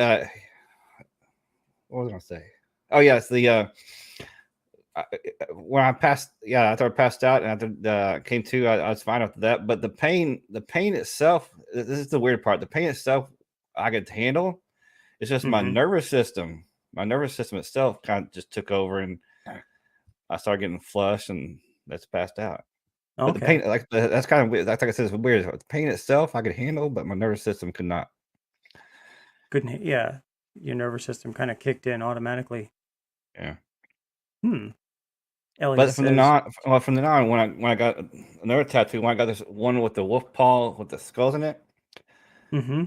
what was I gonna say? Oh yes, when I passed, after I passed out and after came to, I was fine after that. But the pain itself, this is the weird part. The pain itself, I could handle. It's just my Mm-hmm. nervous system. My nervous system itself kind of just took over, and I started getting flushed, and that's passed out. But the Okay. pain, like that's kind of weird. That's like I said, it's weird. The pain itself, I could handle, but my nervous system could not. Couldn't. Yeah. Your nervous system kind of kicked in automatically. Yeah. Hmm. Ellie But says, from the on, when I got another tattoo, when I got this one with the wolf paw with the skulls in it, mm-hmm.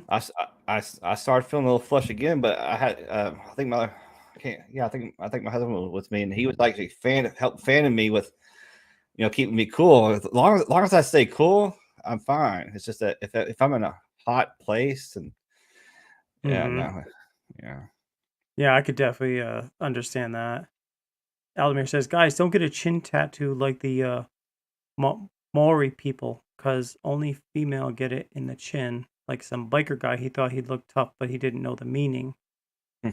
I started feeling a little flush again. But I had, I think my, I can't, yeah, I think my husband was with me, and he was actually help fanning me with, keeping me cool. As long as I stay cool, I'm fine. It's just that if I'm in a hot place, and yeah, Mm-hmm. no, yeah. Yeah, I could definitely understand that. Aldemir says, guys, don't get a chin tattoo like the Maori people, because only female get it in the chin. Like some biker guy, he thought he'd look tough, but he didn't know the meaning. Hmm.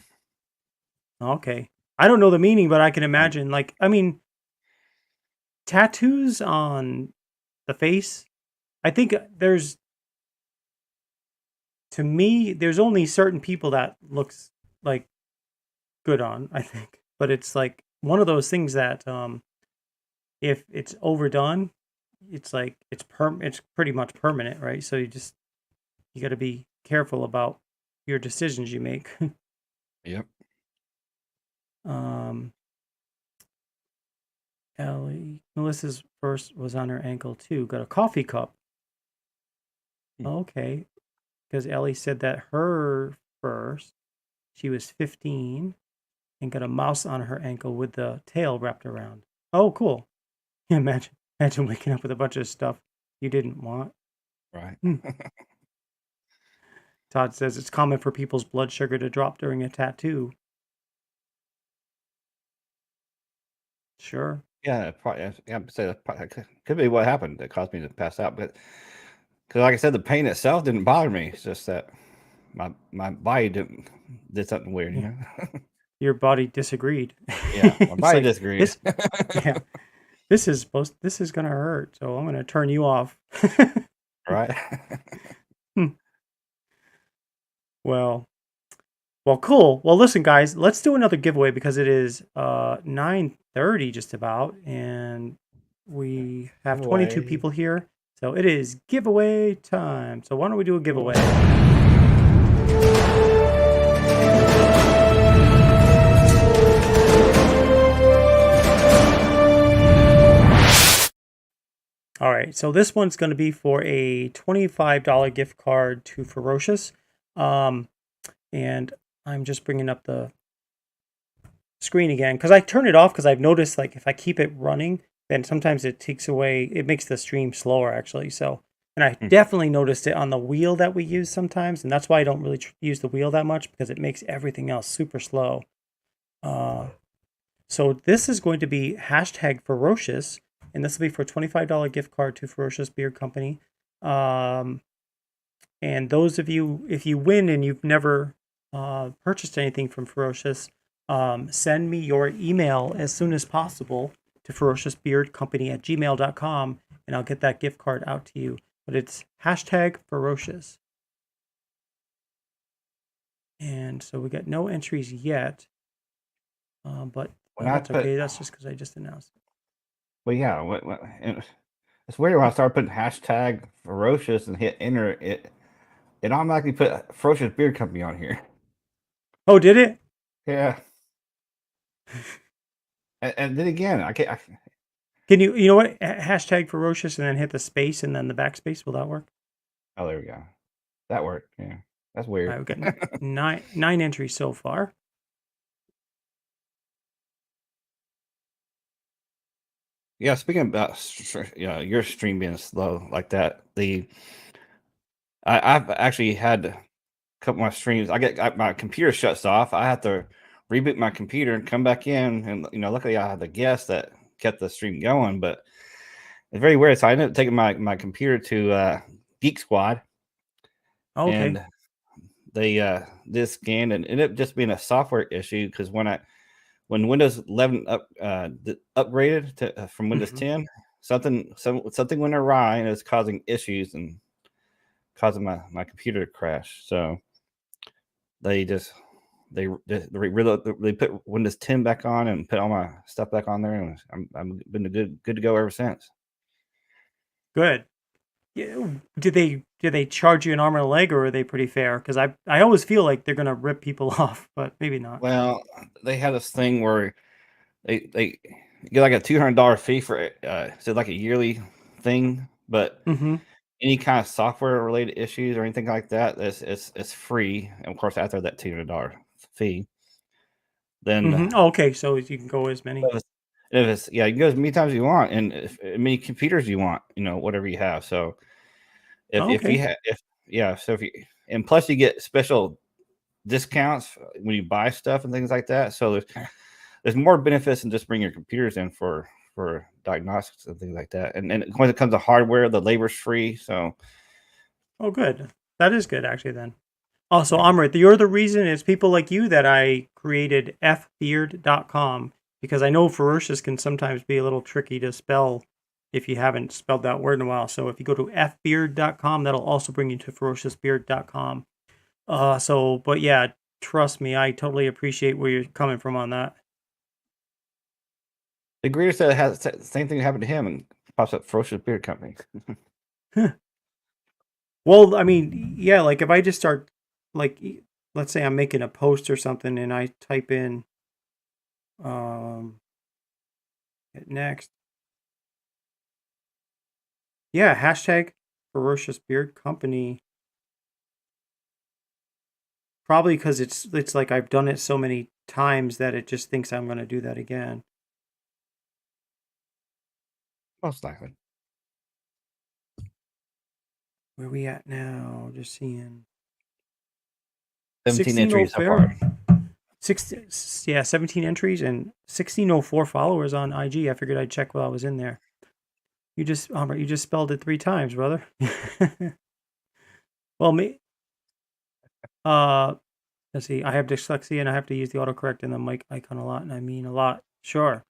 Okay. I don't know the meaning, but I can imagine. Like, I mean, tattoos on the face, I think to me, there's only certain people that looks like good on, I think. But it's like one of those things that if it's overdone, it's like it's pretty much permanent, right? So you got to be careful about your decisions you make. Yep. Melissa's first was on her ankle too. Got a coffee cup. Hmm. Okay, because Ellie said that her first, she was 15 and got a mouse on her ankle with the tail wrapped around. Oh, cool. Imagine waking up with a bunch of stuff you didn't want. Right. Todd says it's common for people's blood sugar to drop during a tattoo. Sure. Yeah, probably. Yeah, say that could be what happened that caused me to pass out. But because, like I said, the pain itself didn't bother me. It's just that my body did something weird. Yeah. You know. Your body disagreed. Yeah, my It's body like, disagreed. yeah, this is gonna hurt, so I'm gonna turn you off. Right. Well, cool. Well, listen, guys, let's do another giveaway because it is 9:30 just about, and we have 22 Giveaway. people here, so it is giveaway time. So why don't we do a giveaway? All right, so this one's going to be for a $25 gift card to Ferocious. And I'm just bringing up the screen again because I turn it off because I've noticed like if I keep it running, then sometimes it makes the stream slower actually. So, and I definitely noticed it on the wheel that we use sometimes, and that's why I don't really use the wheel that much because it makes everything else super slow. So this is going to be hashtag Ferocious, and this will be for a $25 gift card to Ferocious Beard Company. And those of you, if you win and you've never purchased anything from Ferocious, send me your email as soon as possible to ferociousbeardcompany@gmail.com, and I'll get that gift card out to you. But it's hashtag Ferocious. And so we got no entries yet. But that's okay. That's just because I just announced it. Well, yeah. It's weird when I start putting hashtag Ferocious and hit enter. It automatically put Ferocious Beard Company on here. Oh, did it? Yeah. and then again, I can't. Can you know what? Hashtag Ferocious and then hit the space and then the backspace. Will that work? Oh, there we go. That worked. Yeah. That's weird. All right, we've got nine entries so far. Yeah, speaking about your stream being slow like that, I've actually had a couple of my streams. My computer shuts off. I have to reboot my computer and come back in, and luckily I had the guest that kept the stream going. But it's very weird. So I ended up taking my computer to Geek Squad, and they did a scan, and it ended up just being a software issue because when Windows 11 upgraded from Windows 10, something went awry and it's causing issues and causing my computer to crash. So they put Windows 10 back on and put all my stuff back on there, and I'm been good to go ever since. Good. Yeah. Did they charge you an arm and a leg, or are they pretty fair? Because I always feel like they're gonna rip people off, but maybe not. Well, they had this thing where they get like a $200 fee for so like a yearly thing, but any kind of software related issues or anything like that, it's free. And of course, after that $200 fee, then okay, so you can go as many. If it's you can go as many times as you want, and as many computers you want, whatever you have. So if you and plus you get special discounts when you buy stuff and things like that. So there's more benefits than just bringing your computers in for for diagnostics and things like that. And when it comes to hardware, the labor's free. So, Oh, good. That is good, actually, then. Also, yeah. Amrit, you're the reason it's people like you that I created fbeard.com, because I know Ferocious can sometimes be a little tricky to spell if you haven't spelled that word in a while. So if you go to fbeard.com, that'll also bring you to ferociousbeard.com. But yeah, trust me, I totally appreciate where you're coming from on that. The greeter said it has the same thing happened to him and pops up Ferocious Beard Company. Well, I mean, yeah, like if I just start, like, let's say I'm making a post or something and I type in, hit next. Yeah, hashtag Ferocious Beard Company. Probably because it's like I've done it so many times that it just thinks I'm going to do that again. Most likely. Where we at now? Just seeing. 17 entries so far. 17 entries and 1604 followers on IG. I figured I'd check while I was in there. You just spelled it 3 times, brother. Well, let's see. I have dyslexia and I have to use the autocorrect and the mic icon a lot, and I mean a lot. Sure.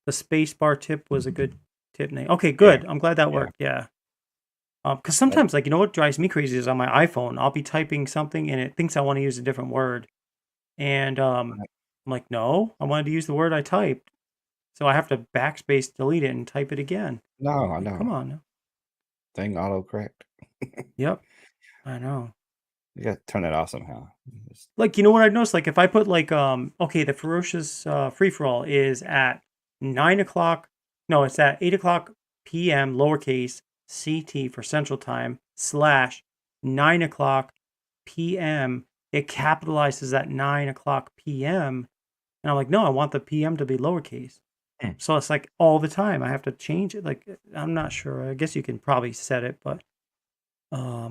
The space bar tip was a good tip name. Okay, good. I'm glad that worked. Yeah. Because sometimes, like, you know what drives me crazy is on my iPhone, I'll be typing something and it thinks I want to use a different word. And I'm like, no, I wanted to use the word I typed. So I have to backspace delete it and type it again. No, I know. Come on now. Thing autocorrect. Yep. I know. You got to turn that off somehow. Like, you know what I've noticed? Like, if I put, like, okay, the Ferocious free-for-all is at 9 o'clock. No, it's at 8 o'clock p.m., lowercase, CT for Central Time, / 9 o'clock p.m. It capitalizes at 9 o'clock p.m. And I'm like, no, I want the p.m. to be lowercase. So it's like all the time I have to change it. Like, I'm not sure. I guess you can probably set it, but I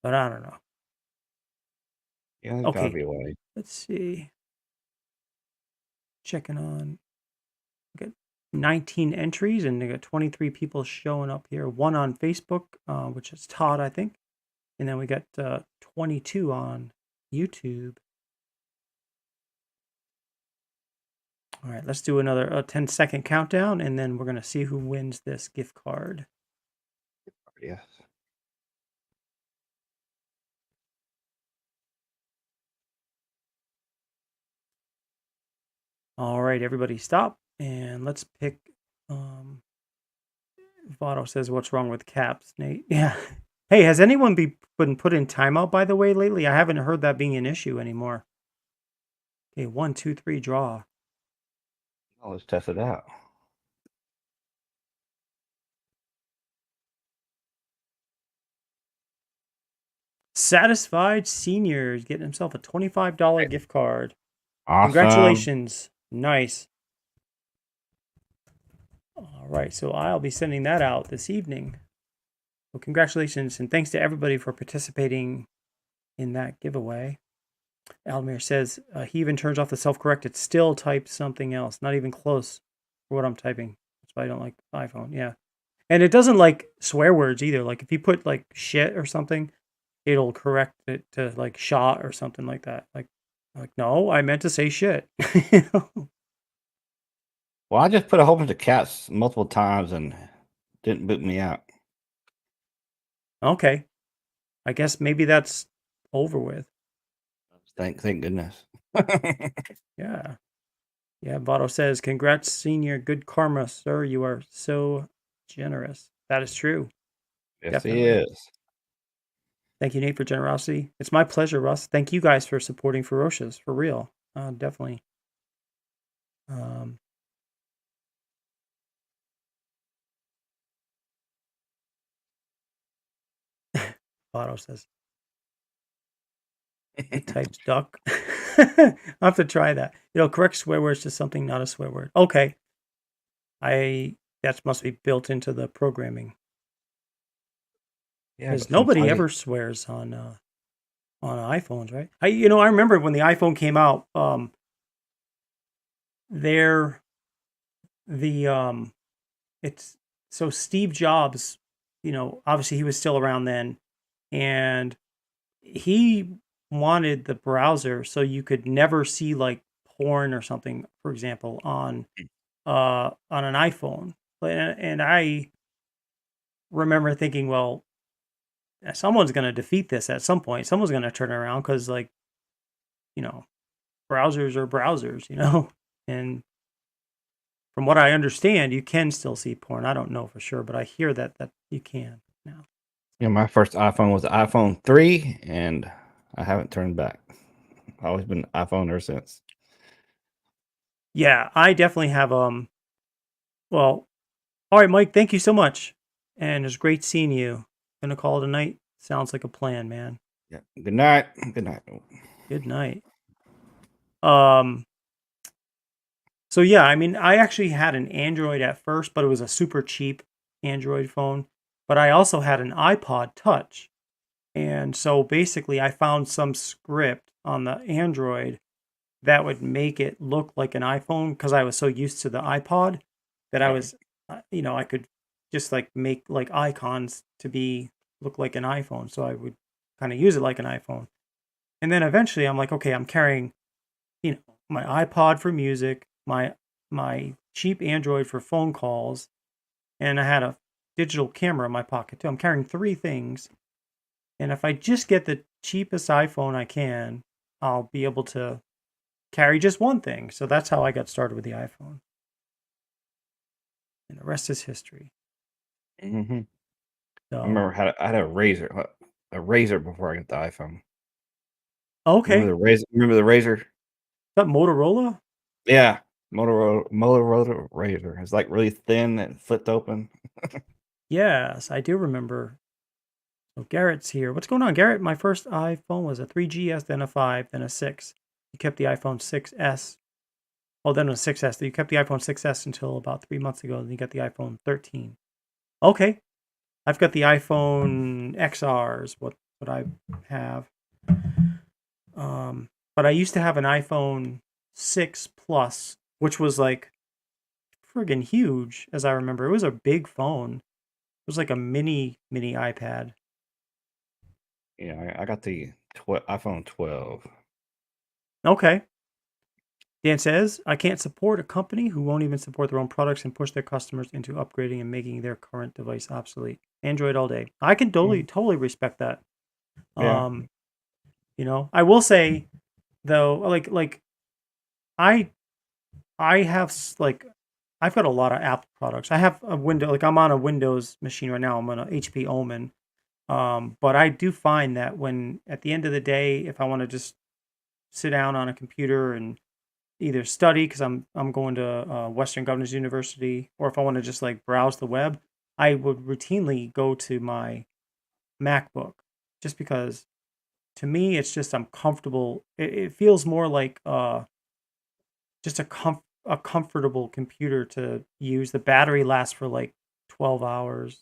don't know. Yeah, there's gotta be a way. Let's see. Checking on. We got 19 entries and they got 23 people showing up here. 1 on Facebook, which is Todd, I think. And then we got 22 on YouTube. All right, let's do another 10-second countdown, and then we're going to see who wins this gift card. Yes. All right, everybody stop, and let's pick... Votto says, what's wrong with caps, Nate? Yeah. Hey, has anyone been put in timeout, by the way, lately? I haven't heard that being an issue anymore. Okay, 1, 2, 3, draw. Well, let's test it out. Satisfied Senior getting himself a $25 gift card. Awesome. Congratulations. Nice. All right, so I'll be sending that out this evening. Well, congratulations, and thanks to everybody for participating in that giveaway. Almir says he even turns off the self-correct. It still types something else, not even close for what I'm typing. That's why I don't like iPhone. Yeah, and it doesn't like swear words either. Like if you put like shit or something, it'll correct it to like shot or something like that. Like no, I meant to say shit. Well, I just put a whole bunch of caps multiple times and didn't boot me out. Okay, I guess maybe that's over with. Thank goodness. Yeah. Votto says, congrats, Senior. Good karma, sir. You are so generous. That is true. Yes, Definitely. he is. Thank you, Nate, for generosity. It's my pleasure, Russ. Thank you guys for supporting Ferocious, for real. Definitely. Votto says, it types duck. I'll have to try that. It'll correct swear words to something not a swear word. Okay. That must be built into the programming. Yeah, because nobody ever swears on iPhones, right? I remember when the iPhone came out, the it's so Steve Jobs, obviously he was still around then, and he wanted the browser so you could never see like porn or something, for example, on an iPhone. And I remember thinking, well, someone's going to defeat this at some point. Someone's going to turn around because, like, you know, browsers are browsers, and from what I understand, you can still see porn. I don't know for sure, but I hear that you can now. Yeah, my first iPhone was the iPhone 3, and I haven't turned back. I've always been an iPhone ever since. Yeah, I definitely have well, all right, Mike, thank you so much. And it's great seeing you. Gonna call it a night. Sounds like a plan, man. Yeah. Good night. Good night. Good night. So yeah, I mean, I actually had an Android at first, but it was a super cheap Android phone. But I also had an iPod Touch. And so basically I found some script on the Android that would make it look like an iPhone because I was so used to the iPod that I Right. was, I could just like make like icons to look like an iPhone. So I would kind of use it like an iPhone. And then eventually I'm like, okay, I'm carrying, my iPod for music, my cheap Android for phone calls, and I had a digital camera in my pocket too. I'm carrying three things. And if I just get the cheapest iPhone I can, I'll be able to carry just one thing. So that's how I got started with the iPhone. And the rest is history. Mm-hmm. So, I remember I had a razor before I got the iPhone. okay. Remember the razor? Remember the razor? Is that Motorola? Yeah, Motorola razor. It's like really thin and flipped open. Yes, I do remember. So Garrett's here. What's going on, Garrett? My first iPhone was a 3GS, then a 5, then a 6. You kept the iPhone 6S. Oh, then a 6S. You kept the iPhone 6S until about 3 months ago, then you got the iPhone 13. Okay. I've got the iPhone XRs, what I have. But I used to have an iPhone 6 Plus, which was like friggin' huge, as I remember. It was a big phone. It was like a mini iPad. Yeah, I got the iPhone 12. Okay. Dan says, I can't support a company who won't even support their own products and push their customers into upgrading and making their current device obsolete. Android all day. I can totally respect that. Yeah. I will say though, like I have like I've got a lot of Apple products. I have a window, like I'm on a Windows machine right now. I'm on a HP Omen. But I do find that when at the end of the day, if I want to just sit down on a computer and either study because I'm going to Western Governors University, or if I want to just like browse the web, I would routinely go to my MacBook just because to me it's just I'm comfortable. It feels more like just a comfortable computer to use. The battery lasts for like 12 hours,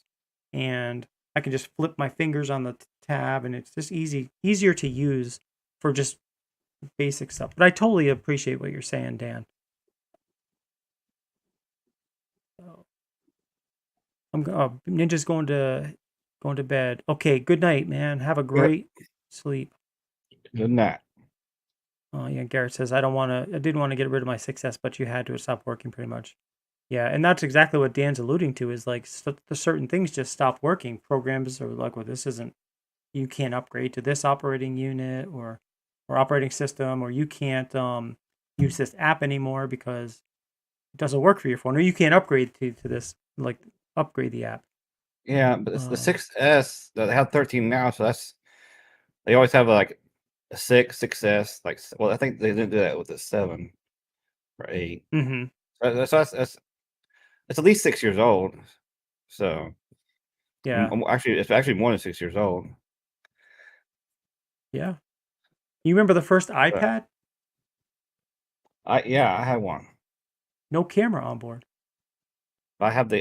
and I can just flip my fingers on the tab, and it's just easier to use for just basic stuff. But I totally appreciate what you're saying, Dan. So, Ninja's going to bed. Okay, good night, man. Have a Yep. great sleep. Good night. Oh yeah, Garrett says I didn't want to get rid of my 6S, but you had to. It stopped working pretty much. Yeah, and that's exactly what Dan's alluding to is like the certain things just stop working. Programs are like, well, this isn't, you can't upgrade to this operating unit or operating system, or you can't use this app anymore because it doesn't work for your phone, or you can't upgrade to this, like upgrade the app. Yeah, but it's the 6S. They have 13 now, so they always have like a 6S. Like, well, I think they didn't do that with the 7 or 8. Mm-hmm. So that's it's at least 6 years old. So Yeah. actually, it's actually more than 6 years old. Yeah. You remember the first But iPad? I had one. No camera on board. I have the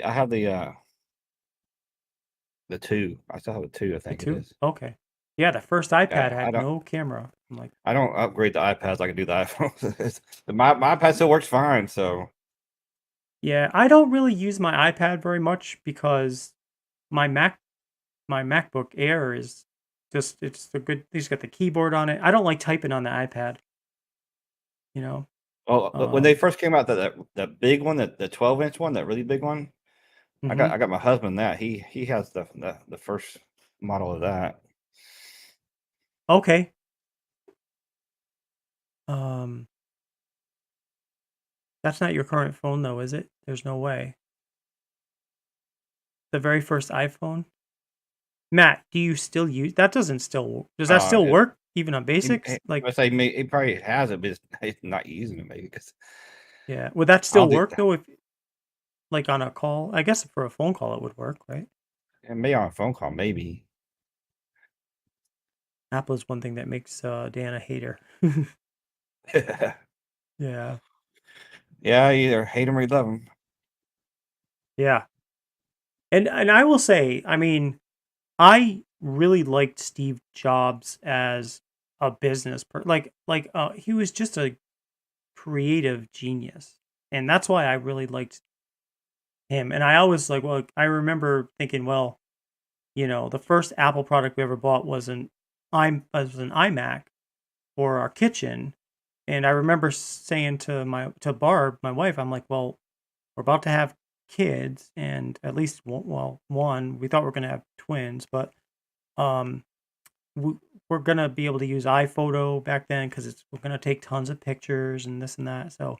2. I still have a 2, I The think it two? is. Okay. Yeah, the first iPad Yeah, had no camera. I'm like, I don't upgrade the iPads like I do the iPhones. My iPad still works fine, so Yeah, I don't really use my iPad very much because my MacBook Air is just it's the good. He's got the keyboard on it. I don't like typing on the iPad. You know. Oh, when they first came out, that big one, the 12-inch one, that really big one, I Mhm. got my husband that. He has the first model of that. Okay. Um, that's not your current phone though, is it? There's no way. The very first iPhone. Matt, do you still use that? Does that still It, work even on basics? Like, I say he probably has it, but he's not using it maybe because yeah, would that I still don't think work though if like on a call? I guess for a phone call it would work, right? maybe on a phone call maybe. Apple is one thing that makes Dan a hater. Yeah. Yeah, you either hate him or you love him. Yeah. And I will say, I mean, I really liked Steve Jobs as a he was just a creative genius. And that's why I really liked him. And I always I remember thinking, well, the first Apple product we ever bought was an iMac for our kitchen. And I remember saying to Barb, my wife, I'm like, well, we're about to have kids, and at least one. We thought we were gonna have twins, but um, we're gonna be able to use iPhoto back then because we're gonna take tons of pictures and this and that. So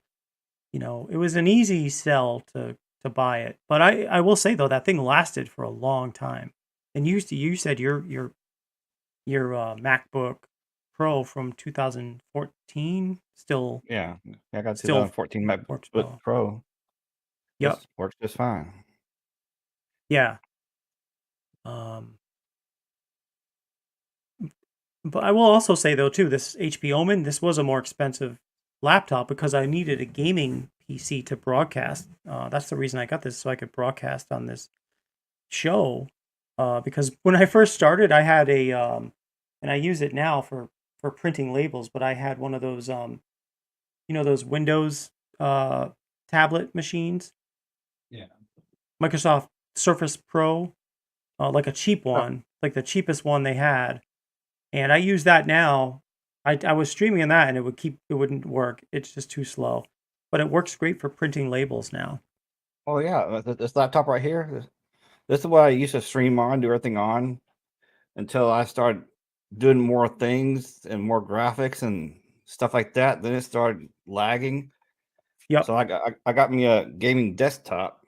it was an easy sell to buy it. But I will say though that thing lasted for a long time. And you said your MacBook Pro from 2014 still Yeah, I got still 2014 MacBook works well. Pro. Yep. Just works just fine. Yeah. Um, but I will also say though too, this HP Omen, this was a more expensive laptop because I needed a gaming PC to broadcast. That's the reason I got this, so I could broadcast on this show. Because when I first started, I had and I use it now for printing labels, but I had one of those those Windows uh tablet machines, Yeah. Microsoft Surface Pro, like a cheap Oh, one, like the cheapest one they had. And I use that now. I was streaming in that and it wouldn't work. It's just too slow. But it works great for printing labels now. oh yeah, this laptop right here. This is what I used to stream on, do everything on until I started doing more things and more graphics and stuff like that. Then it started lagging. Yep. So I got me a gaming desktop.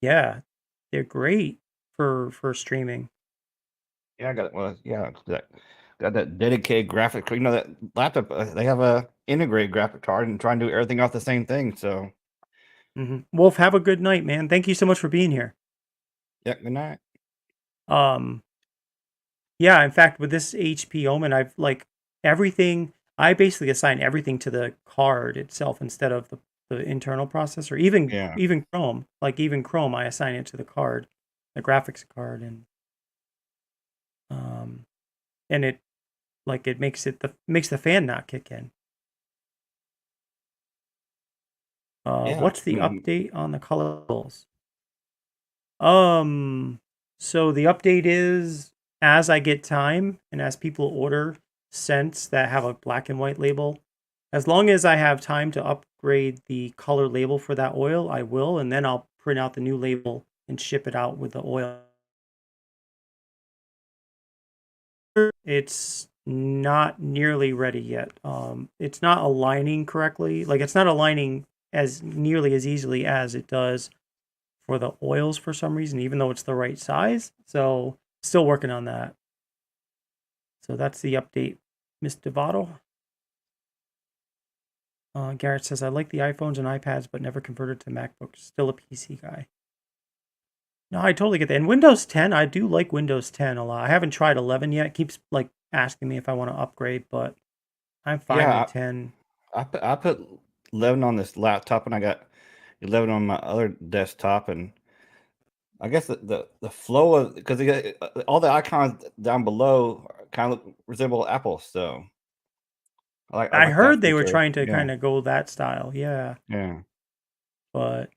Yeah. They're great for streaming. Yeah, I got it. Well, yeah, got that dedicated graphic. You know that laptop. They have a integrated graphic card and try and do everything off the same thing. So Wolf, have a good night, man. Thank you so much for being here. yeah, good night. Um yeah, in fact with this HP Omen, I've everything I basically assign everything to the card itself instead of the internal processor. Yeah, Even Chrome, even Chrome I assign it to the card, the graphics card, um and it makes the fan not kick in. yeah. What's the update on the colors? Um, so the update is as I get time and as people order scents that have a black and white label, as long as I have time to upgrade the color label for that oil, I will, and then I'll print out the new label and ship it out with the oil. It's not nearly ready yet. It's not aligning correctly. It's not aligning as nearly as easily as it does for the oils for some reason, even though it's the right size. So still working on that. So that's the update, Miss Devato. Garrett says, I like the iPhones and iPads, but never converted to MacBooks. Still a PC guy. No, I totally get that. And Windows 10, I do like Windows 10 a lot. I haven't tried 11 yet. It keeps asking me if I want to upgrade, but I'm fine with Yeah. 10. I put 11 on this laptop and I got 11 on my other desktop, and I guess the flow of because all the icons down below kind of resemble Apple, so I I like that heard they were feature. trying to Yeah, kind of go that style. Yeah. yeah. but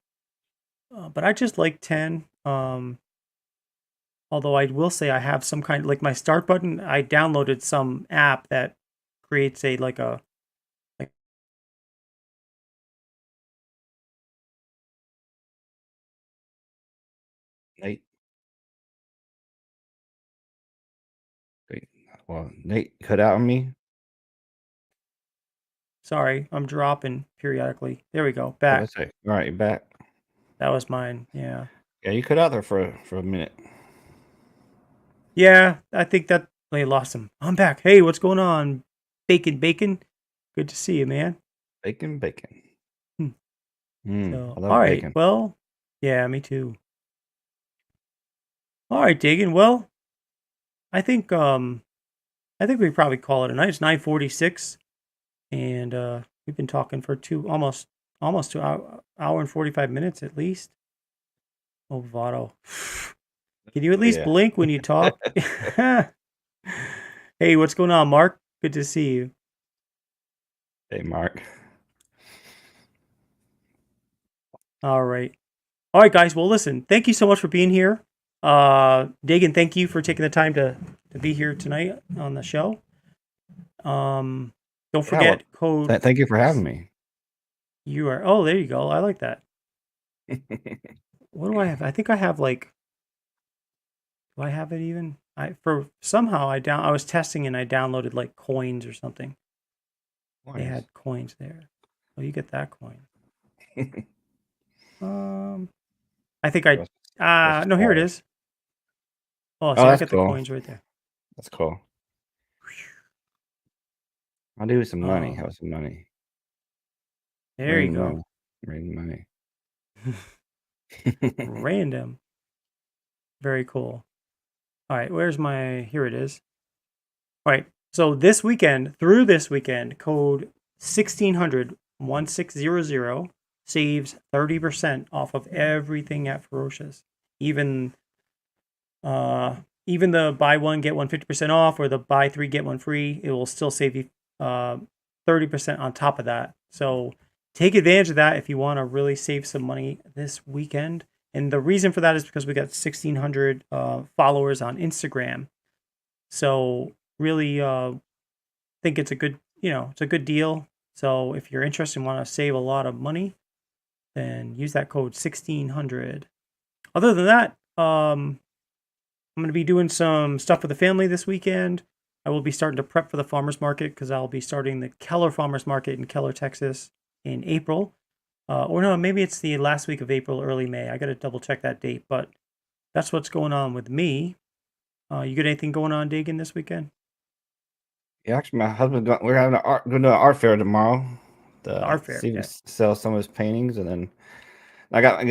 I just like 10. Although I will say I have some kind, like my start button, I downloaded some app that creates a like Nate. Wait, well, Nate cut out on me. sorry, I'm dropping periodically. There we go. Oh, Back. that's it. All right, you're back. That was mine. Yeah. Yeah, you cut out there for a minute. Yeah, I think that they lost him. I'm back. Hey, what's going on? Bacon. Good to see you, man. Bacon. Hmm. I So, love all right. bacon. Well, yeah, me too. All right, Dagan. Well, I think we probably call it a night. It's 9:46, and we've been talking for almost 2 hour and 45 minutes at least. Oh, Vato. Can you at least Yeah. blink when you talk? Hey, what's going on, Mark? Good to see you. Hey, Mark. All right. All right, guys. Well, listen, thank you so much for being here. Dagan, thank you for taking the time to be here tonight on the show. Don't forget code. Thank you for having me. You are. Oh, there you go. I like that. What do I have? I think I have like. Do I have it even? I was testing and I downloaded like coins or something. They had coins there. Oh, you get that coin. I think no, here it is. Oh, so I that's got cool. the coins right there. That's cool. I'll do some money. Have some money. There you go. Rain money. Random. Very cool. All right, here it is. All right, so through this weekend, code 1600 saves 30% off of everything at Ferocious. Even the buy one, get one 50% off, or the buy three, get one free, it will still save you 30% on top of that. So take advantage of that if you want to really save some money this weekend. And the reason for that is because we got 1,600 followers on Instagram. So really think it's a good deal. So if you're interested and want to save a lot of money, then use that code 1600. Other than that, I'm going to be doing some stuff with the family this weekend. I will be starting to prep for the farmers market because I'll be starting the Keller Farmers Market in Keller, Texas in April. Or no, maybe it's the last week of April, early May. I got to double check that date, but that's what's going on with me. You got anything going on, Dagan, this weekend? Yeah, actually, my husband we're having going to an art fair tomorrow. Art fair, See, yeah. sell some of his paintings, and then I got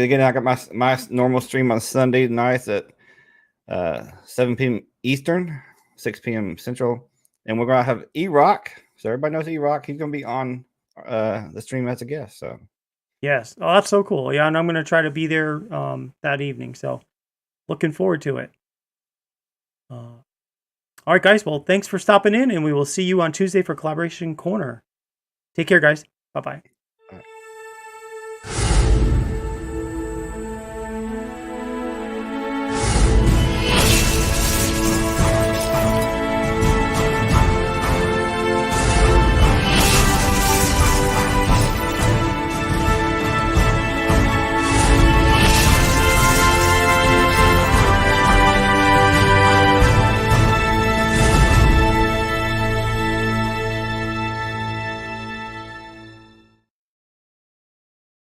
my normal stream on Sunday nights at 7 p.m. Eastern, 6 p.m. Central, and we're gonna have E-Rock. So everybody knows E-Rock. He's gonna be on the stream as a guest. So yes, oh, that's so cool. Yeah, and I'm gonna try to be there that evening. So looking forward to it. All right, guys. Well, thanks for stopping in, and we will see you on Tuesday for Collaboration Corner. Take care, guys. Bye-bye.